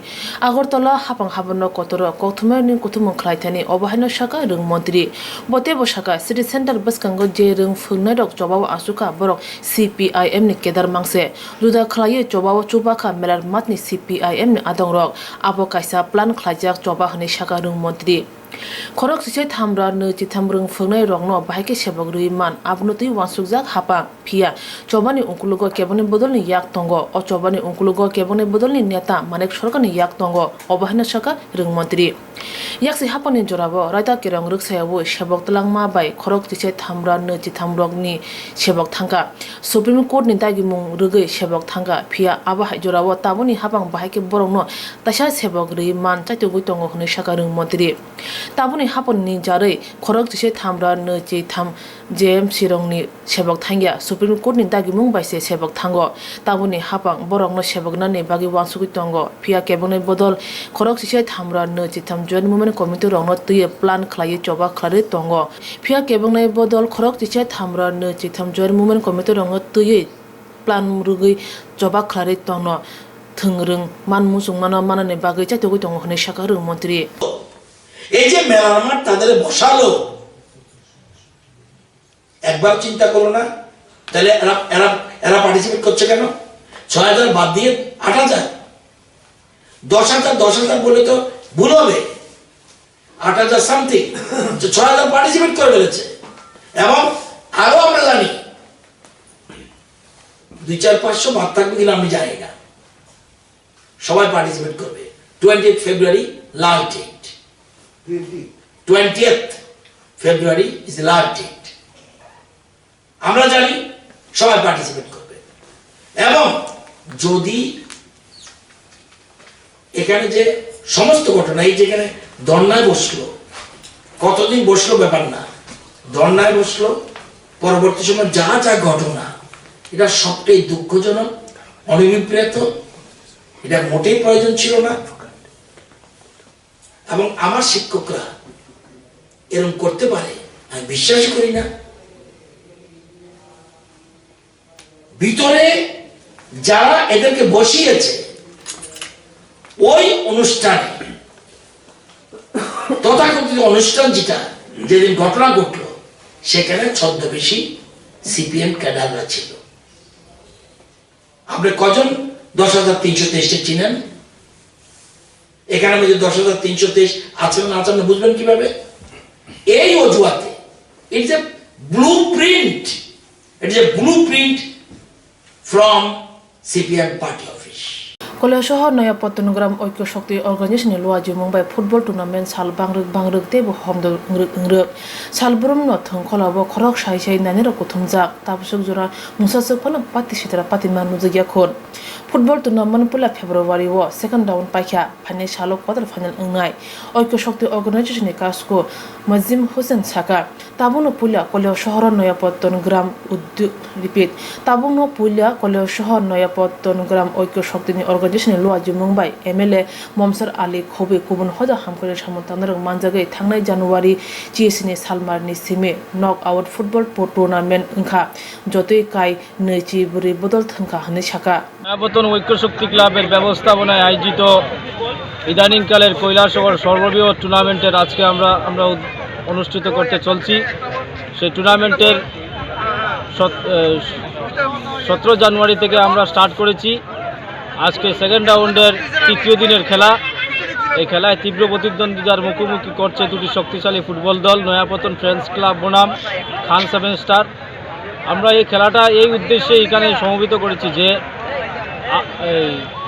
आगरतला हापां हाबनो कतर कक्तुमानि कुथुमु खलाइथानि अबाहायनो शाखा रों मन्त्री बतेबो शाखा सिटी सेन्टर बसकांगो जे रों फुंनाय रक जबाव आसुका बरक CPIM नि केदार मांगसे जुदा खलायै जबाव चुबाखा मेलार मातनि CPIM नि आदं रक आबो काइसा प्लान खलाइजाक जबा हनै शाखा रों मन्त्री खरक तिसै थामरा नैचे थाम रों फुंनाय रकनो बाहायके सेबक रुइमान आबनो तै वानसुकजाक हापा फिया चौबानी उंकुलुगो केबनि बदलनि याक तंगो अ चौबानी उंकुलुगो केबनि बदलनि नेता मानेक सरकारनि याक तंगो अबाहायनो शाखा रों मन्त्री याकसे हापानि जराबो रायता केरं रक्सायावो सेबक तलांमा बाय खरक तिसै थामरा नैचे थाम रकनि सेबक थांगा सुप्रीम कोर्टनि दागिमुं रगै सेबक थांगा फिया आबाहाय जराबो ताबुनि हापां बाहायके बरंनो तासा सेबक रुइमान चाइतोगै तंगो हनै शाखा रों मन्त्री ताबुनि हापननि जारै खरक तिसै थामरा नैचे थाम JMC रंनि सेबक थांगिया सुप्रीम कोर्टनि दागिमुं बायसे सेबक थांगो ताबुनि हापां बरंनो सेबकनानि बागि वानसुगै तंगो फिया केबनि बदल खरक तिसै थामरा नैचे थाम जॉइंट मुभमेन्ट कमिटि रंनो तैये प्लान खलायै जबा खलारै तंगो फिया केबनि बदल खरक तिसै थामरा नैचे थाम जॉइंट मुभमेन्ट कमिटि रंनो तैये प्लान रुगै जबा खलारै तंगो थोंरों मान मुसुं मानानि बागै चाइतोगै तंगो हनै शाखा रों मन्त्री এই যে মেলার মাঠ তাদের বসালো একবার চিন্তা করলো না তাহলে এরা পার্টিসিপেট করছে কেন 6000 বাদ দিয়ে 8000 10,000 বলে তো ভুল হবে 8000 সামথিং 6000 পার্টিসিপেট করে ফেলেছে এবং আরো আমরা জানি 2-4-500 বাদ থাকবে কিনা আমি জানি না সবাই পার্টিসিপেট করবে 20th February last date 20th February is the last date. আমরা জানি সবাই পার্টিসিপেট করবে এবং যদি এখানে যে সমস্ত ঘটনা এই যেখানে ধর্নায় বসলো কতদিন বসলো ব্যাপার না ধর্নায় বসলো পরবর্তী সময় যা যা ঘটনা এটা সবটাই দুঃখজনক অনভিপ্রেত এটা মোটেই প্রয়োজন ছিল না এবং আমার শিক্ষকরা এরকম করতে পারে আমি বিশ্বাস করি না ভিতরে যারা এদেরকে বসিয়েছে ওই অনুষ্ঠানে, তথাকথিত অনুষ্ঠান যেদিন ঘটনা ঘটলো, সেখানে ছদ্মবেশী সিপিএম ক্যাডাররা ছিল। আপনি কজন 10,323 চিনেন? এখানে মধ্যে 10,323 আছেন না আছেন বুঝবেন কিভাবে? এই অজুহাতে it's a blueprint, it's a blueprint from CPM party office. College শহর নয়া পত্তনগ্রাম ঐক্য শক্তি অর্গানাইজেশন লুয়াজি মুম্বাই ফুটবল টুর্নামেন্ট সাল বাংরুক তেবো हमदो इंग्रक साल ब्रम न थंखलाबो खरक साइ नानि र कुथुमजाक ताबसुक जरा मुसासुक फल पाति सितरा पाति मानु जगिया खोन फुटबल टुर्नामेंट पुला फेब्रुवारी वो सेकंड राउंड पाइखा फाइनल सालो क्वार्टर फाइनल अंगाय ঐক্য শক্তি অর্গানাইজেশন কাসকো মজিম হোসেন সাকা তাবুনো পুলা কলেজ শহর নয়া পত্তনগ্রাম উদ্যোগ রিপিট তাবুনো পুলা কলেজ শহর নয়া পত্তনগ্রাম ঐক্য শক্তি অর্গানাইজেশন লুয়াজি মুম্বাই এমএলএ মমসার আলী খবে কুবুন হজা হামকরে সামন্তানর মানজাগै थांनाय জানুয়ারি জিএসনি সালমারनि সিমে নক আউট ফুটবল টুর্নামেন্ট ওंखा যতই কাই নৈচি বুরি বদল থंखा হনে সাকা নয়াপত্তন ঐক্য শক্তি ক্লাবের ব্যবস্থাপনায় আয়োজিত ইদানিংকালের কৈলাসহর সর্ববৃহৎ টুর্নামেন্টের আজকে আমরা অনুষ্ঠিত করতে চলছি। সেই টুর্নামেন্টের 17 জানুয়ারি থেকে আমরা স্টার্ট করেছি। আজকে সেকেন্ড রাউন্ডের তৃতীয় দিনের খেলা। এই খেলায় তীব্র প্রতিদ্বন্দ্বিতার মুখোমুখি করছে দুটি শক্তিশালী ফুটবল দল, নয়াপত্তন ফ্রেন্ডস ক্লাব বনাম খান 7 স্টার। আমরা এই খেলাটা এই উদ্দেশ্যে এখানে সমবেত করেছি যে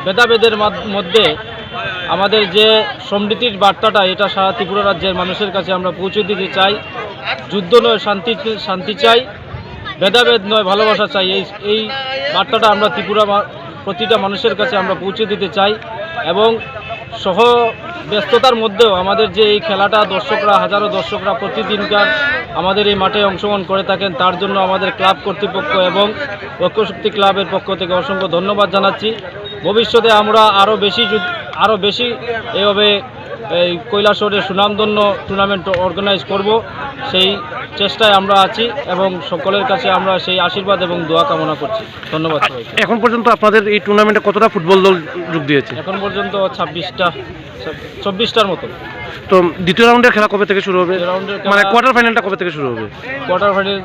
ভেদাভেদের মধ্যে আমাদের যে সমৃদ্ধির বার্তাটা, এটা সারা ত্রিপুরা রাজ্যের মানুষের কাছে আমরা পৌঁছে দিতে চাই। যুদ্ধ নয়, শান্তি চাই, ভেদাভেদ নয়, ভালোবাসা চাই। এই বার্তাটা আমরা ত্রিপুরা প্রতিটা মানুষের কাছে আমরা পৌঁছে দিতে চাই। এবং সহ ব্যস্ততার মধ্যেও আমাদের যে এই খেলাটা দর্শকরা, হাজারো দর্শকরা প্রতিদিনকার আমাদের এই মাঠে অংশগ্রহণ করে থাকেন, তার জন্য আমাদের ক্লাব কর্তৃপক্ষ এবং ঐক্যশক্তি ক্লাবের পক্ষ থেকে অসংখ্য ধন্যবাদ জানাচ্ছি। ভবিষ্যতে আমরা আরও বেশি এভাবে এই কৈলাসহরের সুনামধন্য টুর্নামেন্ট অর্গানাইজ করব, সেই চেষ্টায় আমরা আছি এবং সকলের কাছে আমরা সেই আশীর্বাদ এবং দোয়া কামনা করছি। ধন্যবাদ সবাইকে। এখন পর্যন্ত আপনাদের এই টুর্নামেন্টে কতটা ফুটবল দল যোগ দিয়েছে? এখন পর্যন্ত 24টার মতো। তো দ্বিতীয় রাউন্ডের খেলা কবে থেকে শুরু হবে? মানে কোয়ার্টার ফাইনালটা কবে থেকে শুরু হবে? কোয়ার্টার ফাইনাল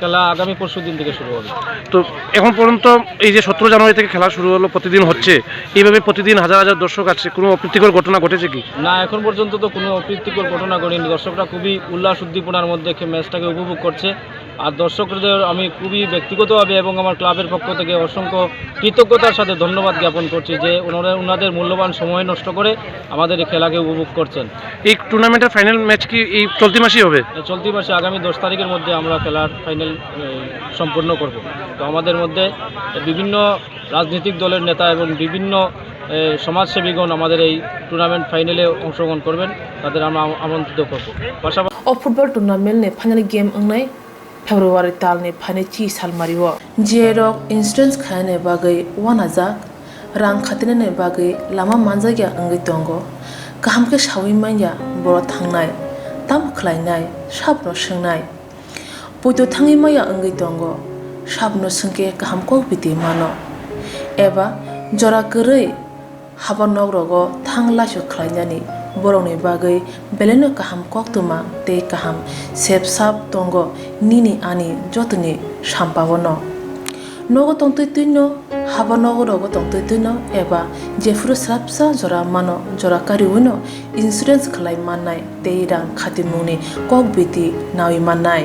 খেলা আগামী পরশু দিন থেকে শুরু হবে। তো এখন পর্যন্ত এই যে 17 জানুয়ারি থেকে খেলা শুরু হলো, প্রতিদিন হচ্ছে, এইভাবে প্রতিদিন হাজার হাজার দর্শক আছে, কোনো অপ্রীতিকর ঘটনা ঘটেছে কি? না, এখন পর্যন্ত তো কোনো অপ্রীতিকর ঘটনা ঘটেনি। দর্শকরা খুবই উল্লাস উদ্দীপনার মধ্যে ম্যাচটাকে উপভোগ করছে। আর দর্শকদের আমি খুবই ব্যক্তিগতভাবে এবং আমার ক্লাবের পক্ষ থেকে অসংখ্য কৃতজ্ঞতার সাথে ধন্যবাদ জ্ঞাপন করছি যে ওনাদের মূল্যবান সময় নষ্ট করে আমাদের এই খেলাকে উপভোগ করছেন। এই টুর্নামেন্টের ফাইনাল ম্যাচ কি এই চলতি মাসেই হবে? চলতি মাসে আগামী 10 তারিখের মধ্যে আমরা খেলার ফাইনাল সম্পূর্ণ করব। তো আমাদের মধ্যে বিভিন্ন রাজনৈতিক দলের নেতা এবং বিভিন্ন সমাজসেবীগণ আমাদের এই টুর্নামেন্ট ফাইনালে অংশগ্রহণ করবেন, তাদের আমরা আমন্ত্রিত করব। পাশাপাশি ফুটবল টুর্নামেন্ট ने फाइनल गेम अंगनाय फेब्रुवारी ताल ने फाइनल ची सालमारियो जेरक इंस्टेंस खाने बागै 1000 रां खातिने बागै लामा मानजागिया अंगै दंगो गाहामके सावि माइया बर थांनाय ताम खलायनाय साबनो सोंनाय बयदो थाङै माइया अंगै दंगो साबनो सोंके गाहामको बिदि मानो एबा जरा गरै हाबा नगरगो थांलासो खलायनानि बरंनि बागै बेलेनो गाहाम कोक्तमा ते गाहाम सेबसाब दंगो निनि आनि जतनि साम्पावनो नगो तंतैतैनो हाबा नगरगो तंतैतैनो एबा जेफुर स्राबसा जरा मानो जरा कारिउनो इन्सुरेन्स खलाय माननाय ते रां खातिमुनि कक बिदि नावि माननाय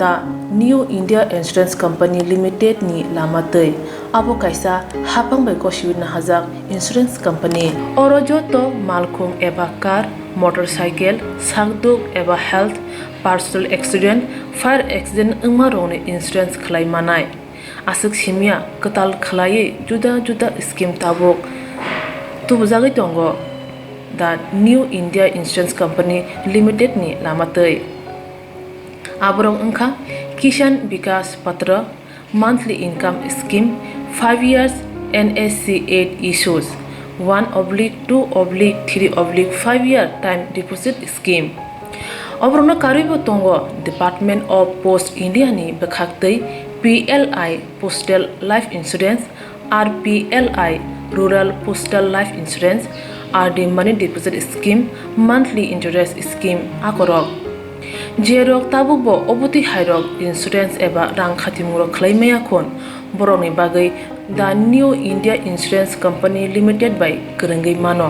दा New India insurance company limited नि लामातै abo kaisa hapang bai kosiwina hajak insurance company oro joto malkhung eba car motorcycle sakduk eba health personal accident fire accident ungma rone insurance khlai manai asuk simia katal khlai juda juda scheme tabok tubujagai tongo the new india insurance company limited ni lamatei aborong ungkha kisan vikas patra monthly income scheme 5 years NSC 8 issues 1/2/3/5 year time deposit scheme obrona karibo tongo Department of Post India ni bekhaktei PLI Postal Life Insurance, RPLI Rural Postal Life Insurance, RD Money Deposit Scheme, Monthly Interest Scheme akorok. Jerok tabuk bo obuti hairok insurance eba rang khatimuro khlaimaya khon boroni bagai The New India Insurance Company Limited by Kerengai Mano.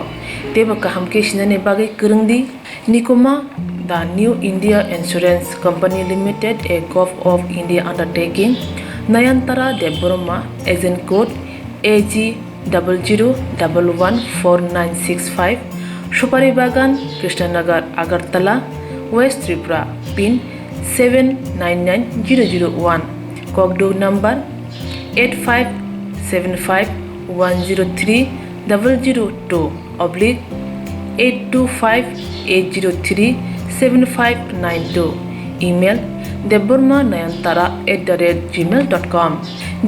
Teba kaham ke sinane bagai kerengdi Nikoma The New India Insurance Company Limited, a Gulf of India undertaking. Nayantara Deborma, agent code AG 00114965. Shupari Bagan, Krishnanagar, Agartala, West Tripura, PIN 799001. Kokdo number 8575102825-825-803-7592. Email debormanayantara@gmail.com.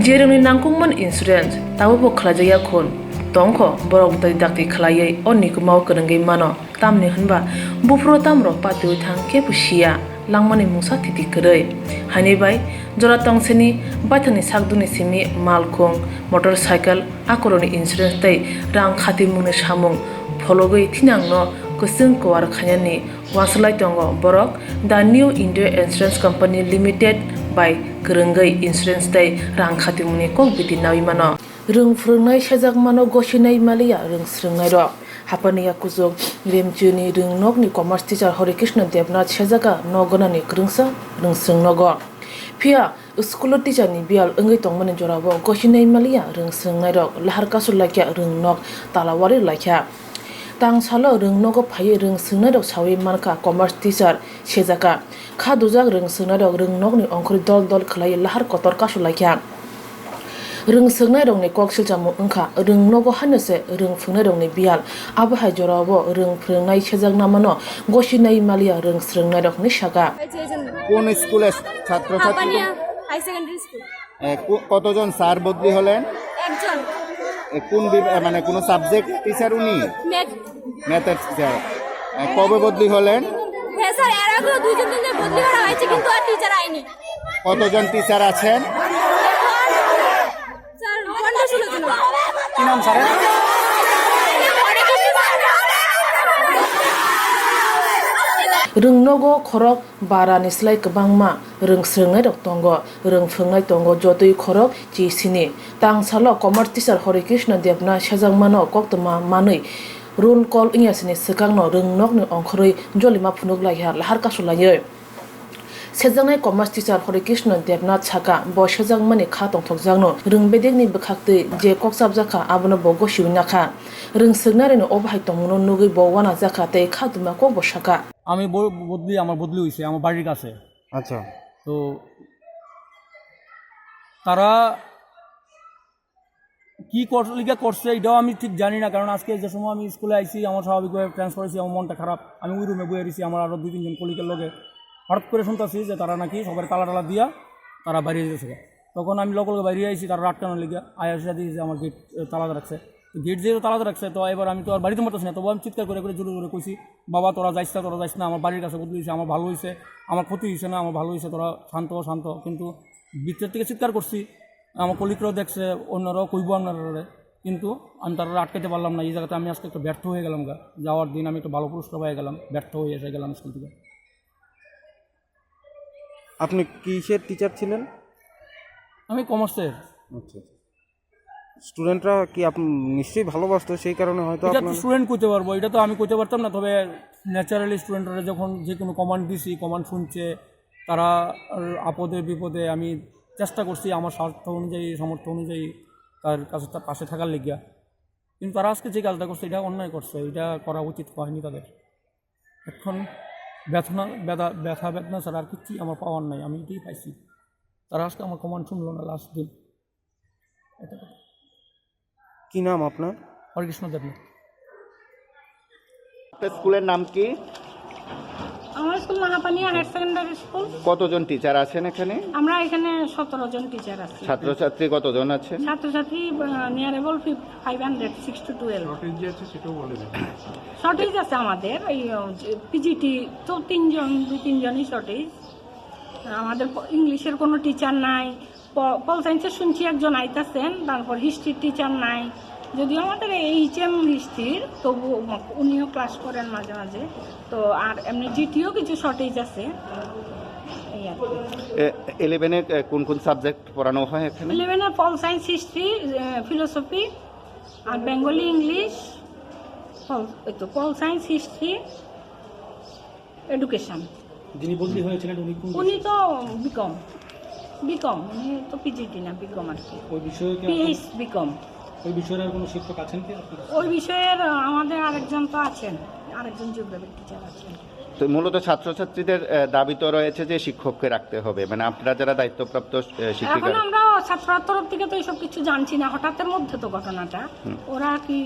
Jeremy Nangkungman Insurance Tabo Klajaya Khon Tongko Borok Dakti Klayay or Nikumau Kerengai Mano Tamni Hanba Bufro Tamro Patu Tang Kepushia Langmani Musa Titi Kerei Hanibai Joratong Seni Batani Sakduni Simi Malkong Motorcycle Akoroni Insurance Day Rang Khatimuni Shamung Fologoi Tinangno Kusung Kuar Khanyani Wansalai Tongo Borok The New India Insurance Company Limited by Kerengai Insurance Day Rang Khatimuni Kok Biti Nawimano Rung Frungai Shazak Mano Goshinai Malia Rung Srungai Rock Hapaniya Kuzok Remjuni Rung Nogni Commerce Teacher Hare Krishna Devnath Shazaka Nogonani Krungsa Rung Srung Nogo Pia School Teacher Ni Bial Ungai Tongman Jorabo Goshinai Malia Rung Srungai Rock Lahar Kasul Lakya Rung Nog Talawari Lakya Tang Salo Rung Nogo Pai Rung Srungai Rock Sawi Marka Commerce Teacher Shazaka Khadujak Rung Srungai Rock Rung Nogni Onkuri Dol Dol Khlai Lahar Kotor Kasul Lakya Rung Srungai Rock Ni Kok Siljamu Unka Rung Nogo Hanese Rung Fungai Rock Ni Bial Abahai Jorabo Rung Frungai Shazak Namano Goshinai Malia Rung Srungai Rock Ni Shaga কোন স্কুলে ছাত্রছাত্রী high secondary school কতজন sir বদলি হলেন একজন কোন মানে কোন সাবজেক্ট টিচার উনি ম্যাথ ম্যাথের টিচার কবে বদলি হলেন হ্যাঁ স্যার এর আগে দুইজন তিনজন বদলি করা হয়েছে কিন্তু আর টিচার আইনি কতজন টিচার আছেন স্যার 15-16 জন কি নাম sir Rung Nogo Korok Bara Nislai Kabangma Rung Srungai Rock Tongo Rung Fungai Tongo Jotui Korok Chi Sini Tang Salo Commerce Teacher Hare Krishna Devnath Shazangmano Koktwma Manui Rule Call Inyasini Sekangno Rung Nogni Onkhoroi Jolima Phunuk Lahar Lahar Kasulaye Sejangnai Commerce Teacher Hare Krishna Devnath Chaka Bo Shazangmani Kha Tongthokjangno Rung Bedekni Bekhakte Je Koksabjaka Abono Bogo Shiwinaka Rung Srungai Obhai Tongmono Nugi Bo Wana Jaka Te Khaduma Ko Bo Shaka আমি আমার বদলি হয়েছে আমার বাড়ির কাছে আচ্ছা তো তারা কি লিগা করছে এটাও আমি ঠিক জানি না কারণ আজকে যে সময় আমি স্কুলে আইছি আমার স্বাভাবিকভাবে ট্রান্সফার হয়েছি আমার মনটা খারাপ আমি ওই রুমে বয়ে রয়েছি আমার আরও 2-3 জন কলিগের লগে হঠাৎ করে শুনতেছি যে তারা নাকি সবার তালা দিয়া তারা বাইরে যেতেছে তখন আমি লোক বাইরে আইছি তারা আটকানোর লিগা আয়াসা দিয়েছে আমার গেট তালা রাখছে গেট যেহেতু তালা রাখছে তো এবার আমি তো আর বাড়িতে মরতেছি না তবু আমি চিৎকার করে জোরে জোরে কইছি বাবা তোরা যাইস না আমার বাড়ির কাছে বদলি হয়েছে আমার ভালো হয়েছে আমার ক্ষতি হয়েছে না আমার ভালো হয়েছে তোরা শান্ত কিন্তু ভিতর থেকে চিৎকার করছি আমার কলিগরাও দেখছে অন্যরাও কইব আপনারা কিন্তু আমি তারা আটকাতে পারলাম না এই জায়গাতে আমি আজকে একটু ব্যর্থ হয়ে গেলাম যাওয়ার দিন আমি একটু ভালো পুরস্কার পেয়ে গেলাম ব্যর্থ হয়ে এসে গেলাম স্কুল থেকে আপনি কিসের টিচার ছিলেন আমি কমার্সের আচ্ছা স্টুডেন্টরা কি আপনি নিশ্চয়ই ভালোবাসতো সেই কারণে হয়তো এটা তো স্টুডেন্ট কইতে পারবো এটা তো আমি কইতে পারতাম না তবে ন্যাচারালি স্টুডেন্টরা যখন যে কোনো কমান্ড দিছি কমান্ড শুনছে তারা আপদে বিপদে আমি চেষ্টা করছি আমার স্বার্থ অনুযায়ী সামর্থ্য অনুযায়ী তার কাছে তার পাশে থাকার লেগিয়া কিন্তু তারা আজকে যে কাজটা করছে এটা অন্যায় করছে এটা করা উচিত হয়নি তাদের এখন ব্যথা বেদনা ছাড়া আর কিছুই আমার পাওয়ার নাই আমি এটাই পাইছি তারা আজকে আমার কমান্ড শুনলো না লাস্ট দিন এটা কি নাম আপনার হরে কৃষ্ণ দেবনাথ আপনার স্কুলের নাম কি আমার স্কুল মহাপানিয়া হায়ার সেকেন্ডারি স্কুল কতজন টিচার আছেন এখানে আমরা এখানে 17 জন টিচার আছি ছাত্রছাত্রী কতজন আছেন ছাত্রছাত্রী নিয়ার অ্যাবাউট 500 6 to 12 শর্টেজ আছে সেটাও বলে দেন শর্টেজ আছে আমাদের এই পিজিটি তো 2-3 জনই শর্টেজ আমাদের ইংলিশের কোনো টিচার নাই পল সায়েন্সে শুনছি একজন আইতাছেন, তারপর হিস্ট্রির টিচার নাই, যদিও আমাদের এইচএম হিস্ট্রির, তবু উনিও ক্লাস করেন মাঝে মাঝে। তো আর এমনি জিটিও কিছু শর্টেজ আছে। 11-এ কোন কোন সাবজেক্ট পড়ানো হয় এখানে? 11-এ পল সায়েন্স, হিস্ট্রি, ফিলোসফি আর Bengali, English, pol science, history, education. যিনি বদলি হয়েছিলেন উনি তো বিকম, উনি তো পিজিটি না, বিকম আর কি। ওই বিষয়ে পিএইচ বিকম। ওই বিষয়ের আর কোনো শিক্ষক আছেন কি? ওই বিষয়ের আমাদের আরেকজন তো আছেন, আরেকজন জিওগ্রাফির টিচার আছেন। তো মূলত ছাত্রছাত্রীদের দাবি তো রয়েছে যে শিক্ষককে রাখতে হবে, মানে আপনারা যারা দায়িত্বপ্রাপ্ত শিক্ষিকা। এখন আমরা ছাত্ররা তরফ থেকে তো এইসব কিছু জানছি না, হঠাৎের মধ্যে তো ঘটনাটা। ওরা কি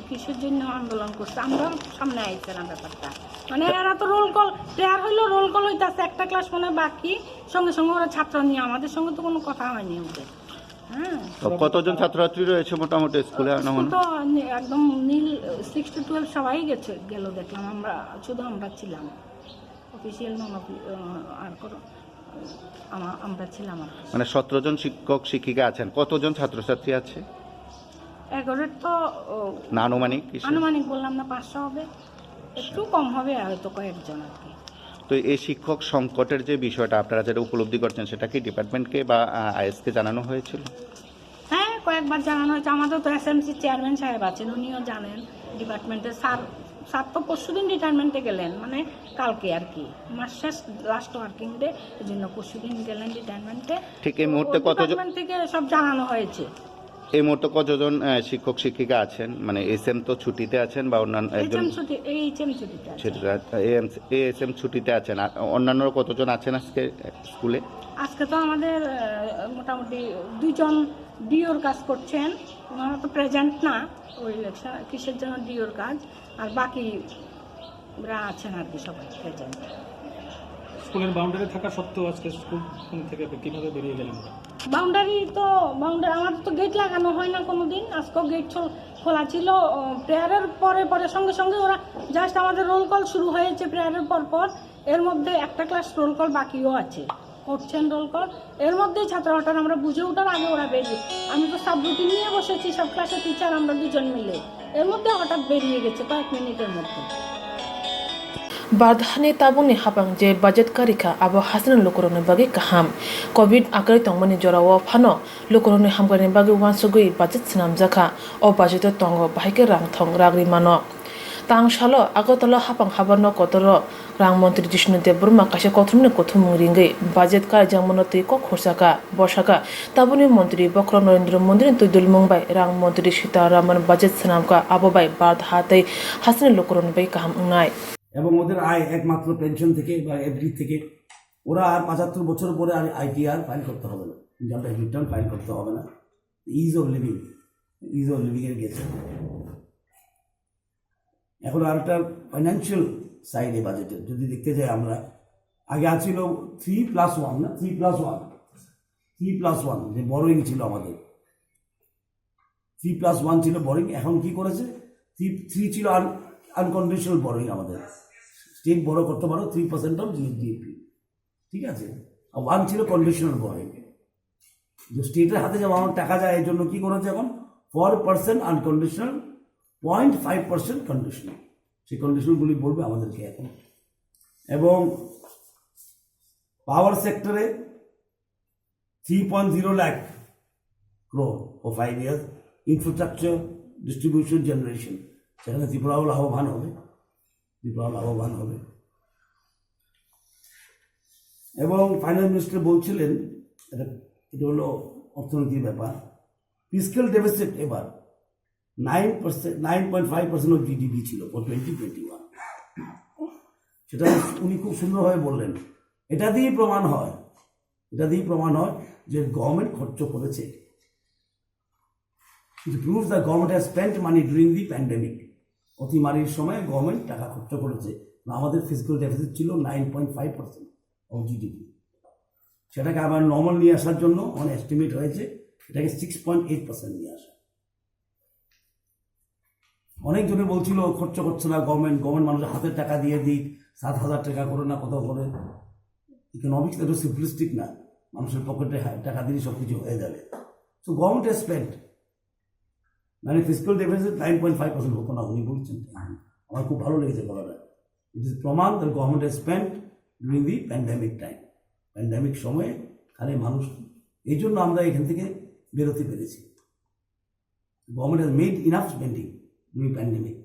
কিসের জন্য আন্দোলন করছে আমরা সামনে আইছে না ব্যাপারটা। মানে এরা তো রোল কল প্লেয়ার হইলো, রোল কল হইতেছে, একটা ক্লাস মনে বাকি, সঙ্গে সঙ্গে ওরা ছাত্র নিয়ে, আমাদের সঙ্গে তো কোনো কথা হয়নি ওদের। হ্যাঁ, কতজন ছাত্রছাত্রী রয়েছে মোটামুটি স্কুলে? তো একদম নীল 6 to 12 সবাই গেল দেখলাম, শুধু আমরা ছিলাম, অফিসিয়াল নন আর আমরা ছিলাম। মানে 17 জন শিক্ষক শিক্ষিকা আছেন, কতজন ছাত্রছাত্রী আছে? 11 তো না আনুমানিক বললাম না, 500 হবে, একটু কম হবে হয়তো, কয়েকজন আর কি। তো এই শিক্ষক সংকটের যে বিষয়টা আপনারা যেটা উপলব্ধি করছেন, সেটা কি ডিপার্টমেন্টকে বা আইএসকে জানানো হয়েছিল? হ্যাঁ, কয়েকবার জানানো হয়েছে। আমাদের তো এসএমসি চেয়ারম্যান সাহেব আছেন, উনিও জানেন। ডিপার্টমেন্টের স্যার তো পরশুদিন রিটায়ারমেন্টে গেলেন, মানে কালকে আর কি, মাস শেষ লাস্ট ওয়ার্কিং ডে, এই জন্য পরশুদিন গেলেন রিটায়ারমেন্টে। ঠিক এই মুহূর্তে ডিপার্টমেন্ট থেকে সব জানানো হয়েছে। এই মুহূর্তে কতজন শিক্ষক শিক্ষিকা আছেন? মানে এসএম তো ছুটিতে আছেন বা অন্যান্য একজন এএসএম ছুটিতে আছেন, অন্যান্য কতজন আছেন আজকে স্কুলে? আজকে তো আমাদের মোটামুটি 2 জন ডিওর কাজ করছেন, ওনারা তো প্রেজেন্ট না, ওই কিসের জন্য ডিওর কাজ, আর বাকিরা আছেন আর কি সবাই প্রেজেন্ট। স্কুলের বাউন্ডারি থাকা সত্ত্বেও আজকে স্কুল থেকে কিভাবে বেরিয়ে গেলেন? বাউন্ডারি আমাদের তো গেট লাগানো হয় না কোনোদিন, আজকেও গেট খোলা ছিল। প্রেয়ারের পরে সঙ্গে সঙ্গে ওরা জাস্ট আমাদের রোল কল শুরু হয়েছে প্রেয়ারের পর, এর মধ্যে একটা ক্লাস রোল কল বাকিও আছে, করছেন রোল কল, এর মধ্যেই ছাত্র হঠাৎ আমরা বুঝে ওঠার আগে ওরা বেরিয়ে, আমি তো সাব রুটিন নিয়ে বসেছি, সব ক্লাসের টিচার আমরা 2 জন মিলে, এর মধ্যে হঠাৎ বেরিয়ে গেছে কয়েক মিনিটের মধ্যে। Bardhani tabuni hapang je budget karika abo hasan lokorone bagi kaham covid akari tongmani jorawo phano lokorone hamgani bagi wansugui budget snam jaka o budget tongo bahike rang thong ragri mano tang shalo agotalo hapang habarno kotoro rang mantri Jishnu Dev Burma kashe kothumne kothum ringai budget kar jangmonoti ko khorsaka boshaka tabuni mantri Bokro Narendra Modi Tudul Mumbai rang mantri Sitaraman budget snam ka abo bai bardhatai hasan lokorone bai kaham ngai এবং ওদের আয় একমাত্র pension থেকে বা FD থেকে। ওরা আর 75 বছর পরে আর আইটিআর ফাইল করতে হবে না, ইনকাম ট্যাক্স রিটার্ন ফাইল করতে হবে না, ইজ অফ লিভিংয়ের গেছে। এখন আর একটা ফাইন্যান্সিয়াল সাইডে বাজেটের যদি দেখতে যাই আমরা, আগে ছিল 3+1 না, 3+1 যে বরোইং ছিল আমাদের, 3+1 ছিল বরোইং। এখন কি করেছে, 3 ছিল আনকন্ডিশনাল বরোইং, আমাদের স্টেট বড় করতে পারো 3% অফ জিডিপি, ঠিক আছে। আর 1 ছিল কন্ডিশনাল বরোইং, যে স্টেটের হাতে যেমন আমার টাকা যায়, এই জন্য কি করেছে এখন 4% আনকন্ডিশনাল, 0.5% কন্ডিশনাল, সেই কন্ডিশনগুলি বলবে আমাদেরকে এখন। এবং পাওয়ার সেক্টরে 3.0 lakh crore for 5 years, infrastructure, distribution, generation, সেখানে ত্রিপুরাও লাভবান হবে, এবং ফাইন্যান্স মিনিস্টার বলছিলেন, এটা হলো অর্থনীতির ব্যাপার, ফিসক্যাল ডেফিসিট এবার 9.5% অফ জিডিপি ছিল ফর 2021। সেটা উনি খুব সুন্দরভাবে বললেন। এটা দিয়েই প্রমাণ হয় যে গভর্নমেন্ট খরচ করেছে। It proves the government has spent money during the pandemic. অতিমারির সময় গভর্নমেন্ট টাকা খরচ করেছে। আমাদের ফিসক্যাল ডেফিসিট ছিল 9.5% অফ জিডিপি। সেটাকে আবার নর্মাল নিয়ে আসার জন্য অনেক এস্টিমেট হয়েছে এটাকে 6.8% নিয়ে আসা। অনেকজনে বলছিল খরচ করছে না গভর্নমেন্ট মানুষের হাতের টাকা দিয়ে দিক, 7,000 টাকা করে না কত করে। ইকোনমিক্স একটু সিম্পলিস্টিক না, মানুষের পকেটে টাকা দিলে সব কিছু হয়ে যাবে। সো গভর্নমেন্ট হ্যাজ স্পেন্ড, মানে ফিজিক্যাল ডেফিসিট 9.5% হতো না, উনি বলছেন। আমার খুব ভালো লেগেছে বলাটা। ইট ইজ প্রমাণ the government has spend during the pandemic time. Pandemic সময়ে খালি মানুষ, এই জন্য আমরা এখান থেকে বেরোতে পেরেছি। Government has made enough spending during pandemic.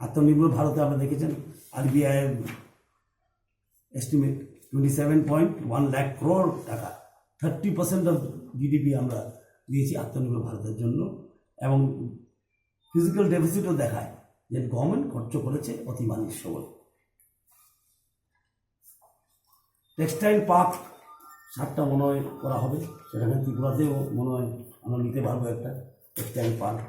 আত্মনির্ভর ভারতে আপনারা দেখেছেন আরবিআইয়ের এস্টিমেট 27.1 লাখ crore টাকা, 30% অফ জিডিপি আমরা দিয়েছি আত্মনির্ভর ভারতের জন্য। এবং ফিজিক্যাল ডেফিসিটও দেখায় যে গভর্নমেন্ট খরচ করেছে অতিমানির সময়। টেক্সটাইল পার্ক 7টা মনে হয় করা হবে, সেখানে ত্রিপুরাতেও মনে হয় আমরা নিতে পারবো একটা টেক্সটাইল পার্ক।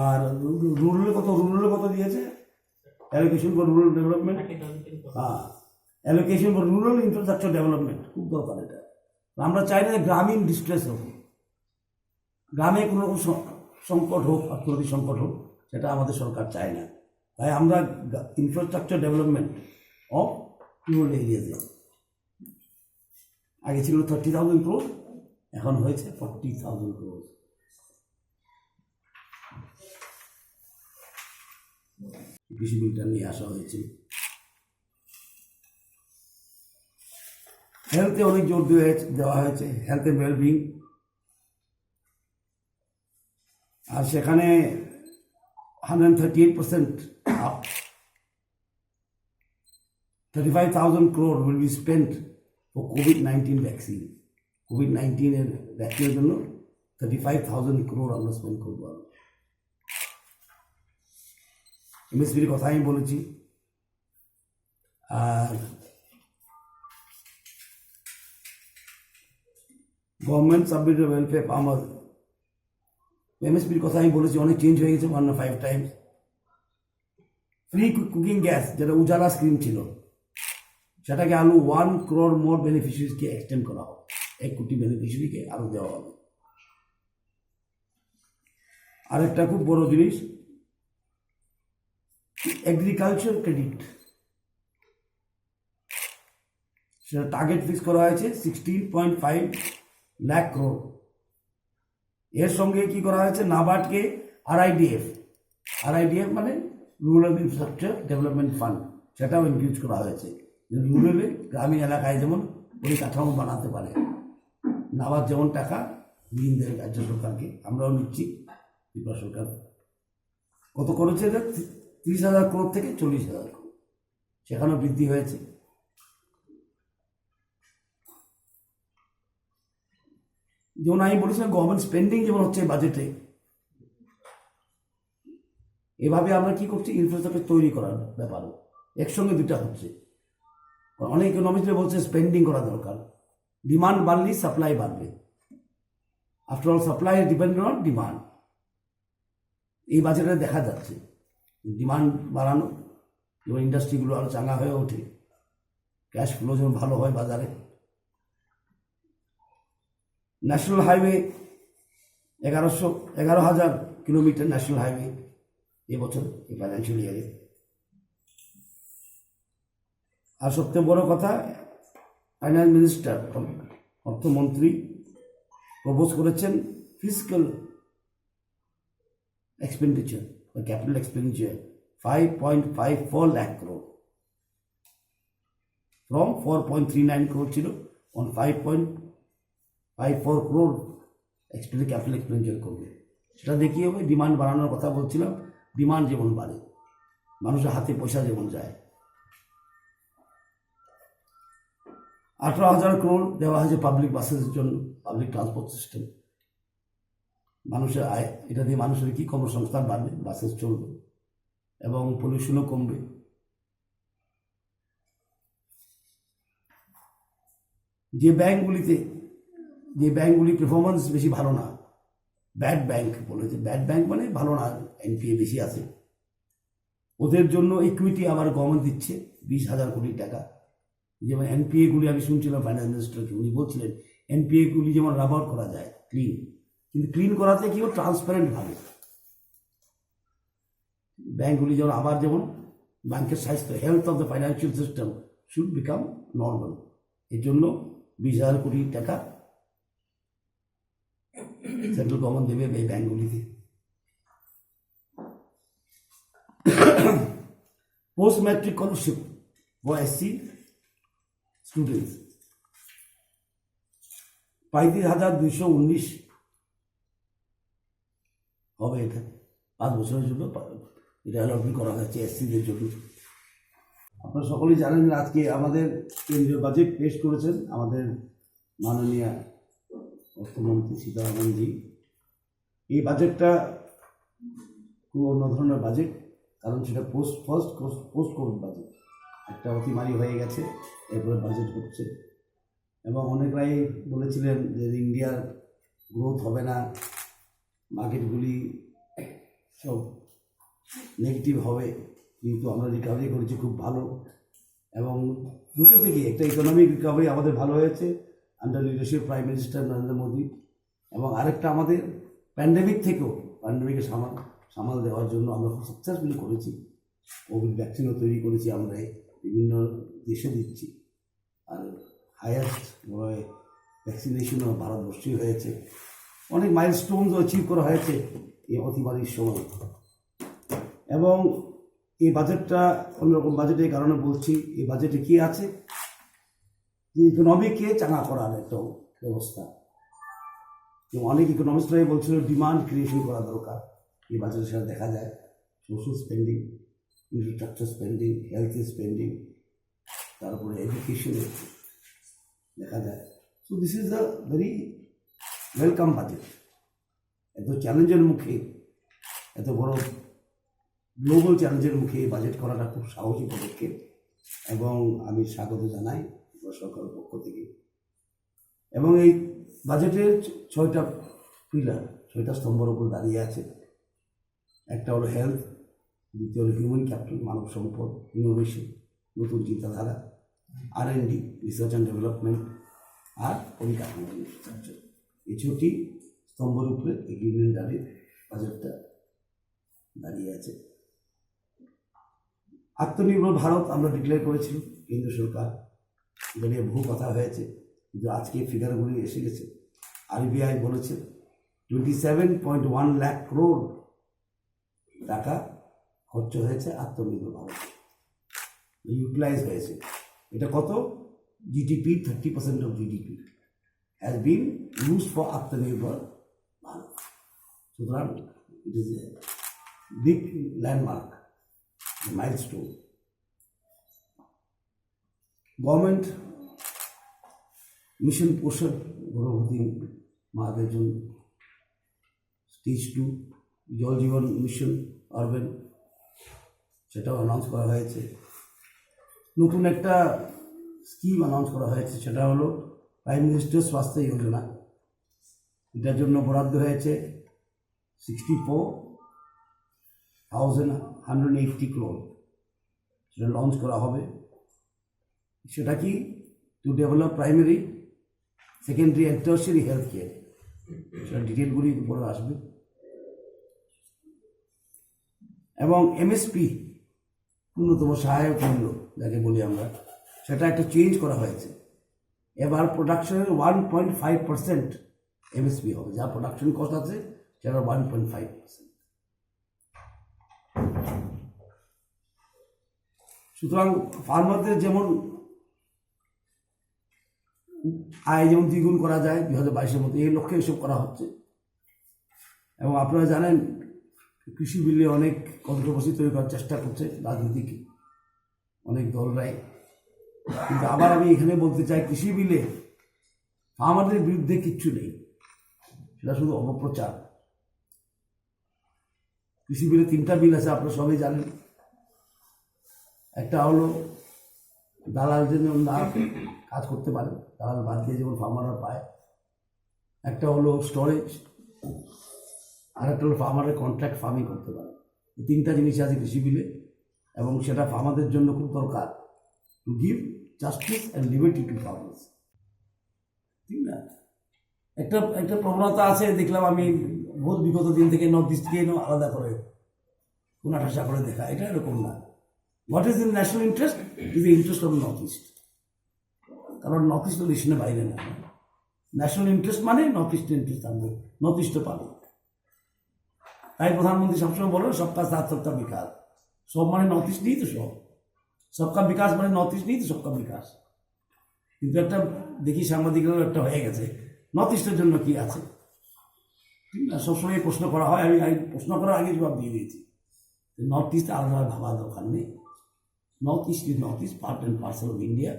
আর রুরালে কত দিয়েছে অ্যালোকেশন ফর রুরাল ডেভেলপমেন্ট? হ্যাঁ, allocation for rural infrastructure development খুব দরকার এটা। আমরা চাই না গ্রামীণ ডিস্ট্রেস হোক, গ্রামে কোনো রকম সংকট হোক, অর্থনৈতিক সংকট হোক, সেটা আমাদের সরকার চায় না। তাই আমরা ইনফ্রাস্ট্রাকচার ডেভেলপমেন্ট অফ রুরাল এরিয়াজে, আগে ছিল 30,000 crore, এখন হয়েছে 40,000 crore। কৃষি বিলটা নিয়ে আসা হয়েছিল। হেলথে অনেক জোর দেওয়া হয়েছে, হেলথ এন্ড ওয়েলবিং। আর সেখানে 138% up. 35,000 crore will be spent for COVID-19 vaccine. COVID-19 এর ভ্যাকসিনের জন্য 35,000 crore আমরা স্পেন্ড করবো। এমএসপির কথা আমি বলেছি। আর গভর্নমেন্ট সাবমিটেড ওয়েলফেয়ার ফার্মার, এমএসপির কথা আমি বলেছি, অনেক চেঞ্জ হয়ে গেছে 1 or 5 times। Free cooking gas যেটা উজালা স্কিম ছিল, সেটাকে আরো 1 crore মোর বেনিফিশিয়ারিজকে এক্সটেন্ড করা হবে, 1 কোটি বেনিফিশিয়ারিকে আরো দেওয়া হবে। আরেকটা খুব বড় জিনিস, এগ্রিকালচার ক্রেডিট, সেটা টার্গেট ফিক্স করা হয়েছে 16.5 লাখ crore। এর সঙ্গে কি করা হয়েছে, নাবার্ডকে আরআইডিএফ মানে রুরাল ইনফ্রাস্ট্রাকচার ডেভেলপমেন্ট ফান্ড, সেটাও ইনক্রিজ করা হয়েছে। রুরালে গ্রামীণ এলাকায় যেমন পরিকাঠামো বানাতে পারে, নাবার্ড যেমন টাকা ঋণ দেয় রাজ্য সরকারকে, আমরাও নিচ্ছি। ত্রিপুরা সরকার কত করেছে, 30,000 crore থেকে 40,000 crore, সেখানেও বৃদ্ধি হয়েছে। যেমন আমি বলেছিলাম গভর্নমেন্ট স্পেন্ডিং যেমন হচ্ছে বাজেটে, এভাবে আমরা কি করছি, ইনফ্রাস্ট্রাকচার তৈরি করার ব্যাপারও একসঙ্গে দুটা হচ্ছে। অনেক ইকোনমিস্টরা বলছে স্পেন্ডিং করা দরকার, ডিমান্ড বাড়লেই সাপ্লাই বাড়বে। After all supply depend on demand. এই বাজেটে দেখা যাচ্ছে ডিমান্ড বাড়ানো, যেমন ইন্ডাস্ট্রিগুলো আরো চাঙ্গা হয়ে ওঠে, ক্যাশ ফ্লো যেমন ভালো হয় বাজারে। National highway 11,000 kilometre national highway এবছর, এই ফাইন্যান্সিয়াল ইয়ারে। আর সবচেয়ে বড় কথা, ফাইন্যান্স মিনিস্টার, অর্থমন্ত্রী প্রপোজ করেছেন ফিজিক্যাল এক্সপেন্ডিচার বা capital expenditure 5.54 lakh crore, from 4.39 crore ছিল, অন 5.54 crore ক্যাপিটাল এক্সপেন্ডিচার করবে। সেটা দেখিয়ে হবে ডিমান্ড বাড়ানোর কথা বলছিলাম, ডিমান্ড যেমন বাড়ে, মানুষের হাতে পয়সা যেমন যায়। 18,000 crore দেওয়া হয়েছে পাবলিক বাসের জন্য, পাবলিক ট্রান্সপোর্ট সিস্টেম। মানুষের আয়, এটা দিয়ে মানুষের কি কর্মসংস্থান বাড়বে, বাসেস চলবে এবং পলিউশনও কমবে। যে ব্যাংকগুলি পারফরমেন্স বেশি ভালো না, ব্যাড ব্যাংক বলেছে, ব্যাড ব্যাংক মানে ভালো না, এনপিএ বেশি আছে, ওদের জন্য ইকুইটি আবার গভর্নমেন্ট দিচ্ছে 20,000 কোটি টাকা। যেমন এনপিএ গুলি আমি শুনছিলাম ফাইন্যান্স মিনিস্টারকে, উনি বলছিলেন এনপিএ গুলি যেমন রাবার করা যায় ক্লিন, কিন্তু ক্লিন করাতে কি ট্রান্সপারেন্ট ভাবে ব্যাংকগুলি যেমন আবার যেমন ব্যাংকের স্বাস্থ্য, health of the financial system should become normal. এর জন্য 20,000 কোটি টাকা সেন্ট্রাল গভর্নমেন্ট দেবে এই ব্যাংকগুলিতে। Post matric scholarship for SC students 35,219 হবে। এটা 5 বছরের জন্য এটা অ্যালটমেন্ট করা হয়েছে SCদের জন্য। আপনারা সকলেই জানেন যে আজকে আমাদের কেন্দ্রীয় বাজেট পেশ করেছেন আমাদের মাননীয় অর্থমন্ত্রী সীতারামনজি। এই বাজেটটা খুব অন্য ধরনের বাজেট, কারণ সেটা পোস্ট কোভিড বাজেট। একটা অতিমারি হয়ে গেছে, এরপরে বাজেট হচ্ছে, এবং অনেকরাই বলেছিলেন যে ইন্ডিয়ার গ্রোথ হবে না, মার্কেটগুলি সব নেগেটিভ হবে, কিন্তু আমরা রিকভারি করেছি খুব ভালো। এবং দুটো থেকে একটা ইকোনমিক রিকভারি আমাদের ভালো হয়েছে under leadership prime minister Narendra Modi, এবং আরেকটা আমাদের প্যান্ডেমিককে সামাল দেওয়ার জন্য আমরা খুব সাকসেসফুলি করেছি। কোভিড ভ্যাকসিনও তৈরি করেছি আমরা, বিভিন্ন দেশে দিচ্ছি, আর হাইয়েস্ট ভ্যাকসিনেশনও ভারতবর্ষেই হয়েছে। অনেক মাইলস্টোনও অ্যাচিভ করা হয়েছে এই অতিমারির সময়। এবং এই বাজেটটা অন্যরকম বাজেট, এই কারণে বলছি, এই বাজেটে কী আছে যে ইকোনমিকে চাঙা করার একটা ব্যবস্থা। অনেক ইকোনমিস্টরাই বলছিল ডিমান্ড ক্রিয়েশন করা দরকার, এই বাজেটের সাথে দেখা যায়। Social spending, infrastructure spending, health spending, তারপরে এডুকেশনে দেখা যায়। So this is the very welcome budget. এত চ্যালেঞ্জের মুখে, এত বড় গ্লোবাল চ্যালেঞ্জের মুখে এই বাজেট করাটা খুব সাহসী পদক্ষেপ, এবং আমি স্বাগত জানাই সরকারের পক্ষ থেকে। এবং এই বাজেটের 6টা পিলার, 6টা স্তম্ভের উপর দাঁড়িয়ে আছে। একটা হলো হেলথ, দ্বিতীয় হলো হিউম্যান ক্যাপিটাল, মানব সম্পদ, ইনোভেশন, নতুন চিন্তাধারা, R&D, রিসার্চ অ্যান্ড ডেভেলপমেন্ট, আর পরিকাঠামো ইনফ্রাস্ট্রাকচার। এই 6টি স্তম্ভের উপরে এগ্রিমেন্ট দাঁড়িয়ে বাজেটটা দাঁড়িয়ে আছে। আত্মনির্ভর ভারত আমরা ডিক্লেয়ার করেছি, কেন্দ্র সরকার, এটা নিয়ে বহু কথা হয়েছে, কিন্তু আজকে ফিগারগুলি এসে গেছে। RBI বলেছে 27.1 লাখ crore টাকা খরচ হয়েছে আত্মনির্ভর ভারত, ইউটিলাইজ হয়েছে। এটা কত? GDP, 30% of GDP has been used for আত্মনির্ভর ভারত। সুতরাং it is a big landmark, milestone. Government mission পোষণ গর্ভবতী মাদের জন্য, স্টেজ 2 জল জীবন মিশন আরবান, সেটাও অ্যানাউন্স করা হয়েছে। নতুন একটা স্কিম অ্যানাউন্স করা হয়েছে, সেটা হলো প্রাইম মিনিস্টার স্বাস্থ্য যোজনা। এটার জন্য বরাদ্দ হয়েছে 64,180 crore। সেটা লঞ্চ করা হবে। সেটা কি? To develop primary, secondary and tertiary health care. সেটা ডিটেলগুলি উপরে আসবে। এবং MSP, ন্যূনতম সহায়ক মূল্য যাকে বলি আমরা, সেটা একটা চেঞ্জ করা হয়েছে। এবার প্রোডাকশনের 1.5% MSP হবে, যা প্রোডাকশন কস্ট আছে সেটা 1.5%। সুতরাং ফার্মারদের যেমন আয় যেমন দ্বিগুণ করা যায় 2022-এর মধ্যে, এই লক্ষ্যে এসব করা হচ্ছে। এবং আপনারা জানেন কৃষি বিলে অনেক কন্ট্রোভার্সি তৈরি করার চেষ্টা করছে রাজনীতিক অনেক দলরাই, কিন্তু আবার আমি এখানে বলতে চাই কৃষি বিলে ফার্মারদের বিরুদ্ধে কিচ্ছু নেই, সেটা শুধু অপপ্রচার। কৃষি বিলে 3টা বিল আছে, আপনারা সবাই জানেন। একটা হলো দালাল যেন না কাজ করতে পারে, দালাল বাদ দিয়ে যেমন ফার্মাররা পায়। একটা হলো স্টোরেজ, আর একটা হলো ফার্মারের কন্ট্রাক্ট ফার্মিং করতে পারে। এই 3টা জিনিস আছে কৃষি বিলে, এবং সেটা ফার্মারদের জন্য খুব দরকার, to give justice and liberty two farmers. ঠিক না? একটা প্রবণতা আছে, দেখলাম আমি বিগত দিন থেকে নর্থ ইস্টকে আলাদা করে কোনাঠাসা করে দেখা, এটা এরকম না। What is in national interest is the interest of north east, কারণ নর্থ ইস্ট তো রেশনের বাইরে না। ন্যাশনাল ইন্টারেস্ট মানে নর্থ ইস্টের ইন্টারেস্ট থাকবে, নর্থ ইস্টে পাবে। তাই প্রধানমন্ত্রী সবসময় বলেন সবকা সাথ সবকা বিকাশ। সব মানে নর্থ ইস্ট নেই তো, সব সবকা বিকাশ মানে নর্থ ইস্ট নেই তো সবকা বিকাশ। কিন্তু একটা দেখি সাংবাদিকরাও একটা হয়ে গেছে নর্থ ইস্টের জন্য কি আছে, ঠিক না? সবসময় প্রশ্ন করা হয়, আমি প্রশ্ন করার আগে জবাব দিয়ে দিয়েছি। নর্থ ইস্ট আলাদা ভাবার দরকার নেই। North East is North East, part and parcel of India.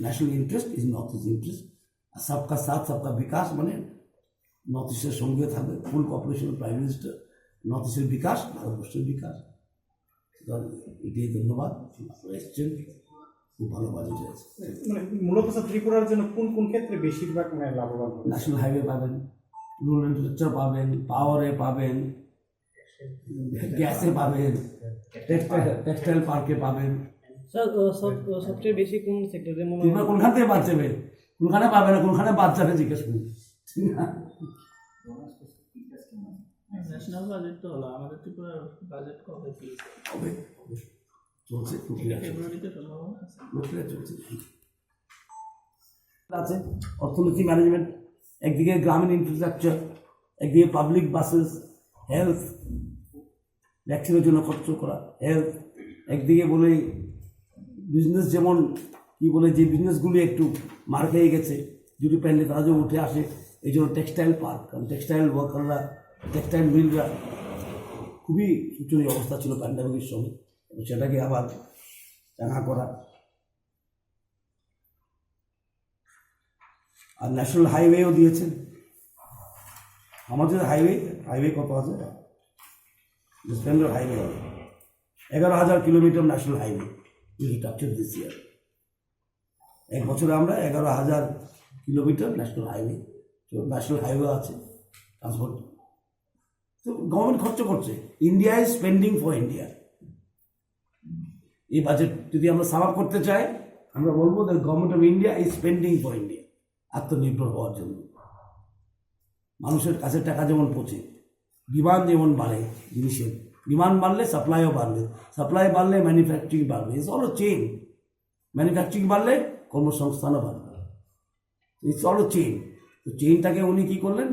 National interest is North East interest. আর সবকা সাথ সবকা বিকাশ মানে নর্থ ইস্টের সঙ্গে থাকবে full corporation, prime minister, North ইস্টের বিকাশ, ভারতবর্ষের বিকাশ। এটাই ধন্যবাদ, এসছেন, খুব ভালো বাজেট আছে। মানে মূলত ত্রিপুরার জন্য কোন কোন ক্ষেত্রে বেশিরভাগ লাভবান? ন্যাশনাল হাইওয়ে পাবেন, রুরাল ইনফ্রাস্ট্রাকচার পাবেন, পাওয়ারে পাবেন, গ্যাসে পাবেন, টেক্সটাইল পার্কে পাবেন। সবচেয়ে বেশি কোন সেক্টরে? তোমরা কোনখান থেকে বাদ যাবে, কোনখানে পাবে না, কোনখানে বাদ যাবে জিজ্ঞেস করুন, ঠিক না? ন্যাশনাল বাজেট তো হলো, আমাদের ত্রিপুরার বাজেট কবে হবে? চলছে, ফেব্রুয়ারিতে সম্ভাবনা চলছে আছে। অর্থনীতি, ম্যানেজমেন্ট, একদিকে গ্রামীণ ইনফ্রাস্ট্রাকচার, একদিকে পাবলিক বাসেস, হেলথ, ভ্যাকসিনের জন্য খরচ করা, হেলথ, একদিকে বলে বিজনেস, যেমন কি বলে যে বিজনেসগুলি একটু মার খেয়ে গেছে, যদি পাইলে তারা যে উঠে আসে, এই জন্য টেক্সটাইল পার্ক, কারণ টেক্সটাইল ওয়ার্কাররা, টেক্সটাইল মিলরা খুবই শোচনীয় অবস্থা ছিল প্যান্ডামিকের সময়, এবং সেটাকে আবার চাঙা করা। আর ন্যাশনাল হাইওয়েও দিয়েছেন। আমাদের হাইওয়ে কত আছে? হাইওয়ে 11,000 কিলোমিটার ন্যাশনাল হাইওয়ে টাচের দিস ইয়ার। এক বছরে আমরা 11,000 কিলোমিটার ন্যাশনাল হাইওয়ে আছে ট্রান্সপোর্ট। তো গভর্নমেন্ট খরচ করছে। India is spending for India. এই বাজেট যদি আমরা সাম আপ করতে চাই, আমরা বলবো the government of India is spending for India, আত্মনির্ভর হওয়ার জন্য। মানুষের কাছে টাকা যেমন পৌঁছে, ডিমান্ড যেমন বাড়ে জিনিসের, ডিমান্ড বাড়লে সাপ্লাইও বাড়বে, সাপ্লাই বাড়লে ম্যানুফ্যাকচারিং বাড়বে, ইটস অল চেইন। ম্যানুফ্যাকচারিং বাড়লে কর্মসংস্থানও বাড়বে, ইটস অল চেইন। তো চেইনটাকে উনি কী করলেন,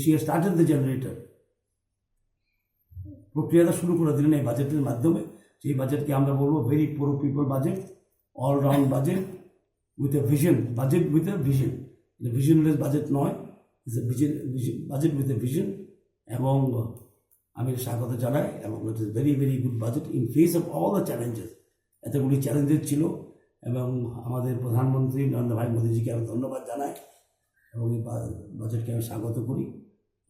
সি স্টার্টেড দ্য জেনারেটর, প্রক্রিয়াটা শুরু করে দিলেন এই বাজেটের মাধ্যমে। সেই বাজেটকে আমরা বলবো very poor people budget, all round budget with a vision, budget with a vision. Visionless budget নয়, it's a budget with a vision. এবং আমি স্বাগত জানাই, এবং it is very very good budget in face of all the challenges. এতগুলি challenges ছিল, এবং আমাদের প্রধানমন্ত্রী নরেন্দ্র ভাই মোদীজিকে আমি ধন্যবাদ জানাই, এবং এই বাজেটকে আমি স্বাগত করি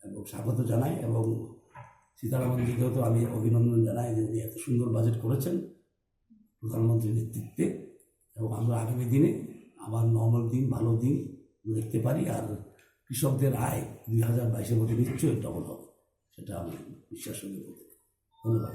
এবং স্বাগত জানাই। এবং সীতারামনজিকেও তো আমি অভিনন্দন জানাই যে উনি এত সুন্দর বাজেট করেছেন প্রধানমন্ত্রীর নেতৃত্বে, এবং আমরা আগামী দিনে আবার নর্মাল দিন, ভালো দিন দেখতে পারি। আর কৃষকদের আয় 2022-এর মধ্যে নিশ্চয়ই ডবল হবে, সেটা আমি বিশ্বাস করি। ধন্যবাদ।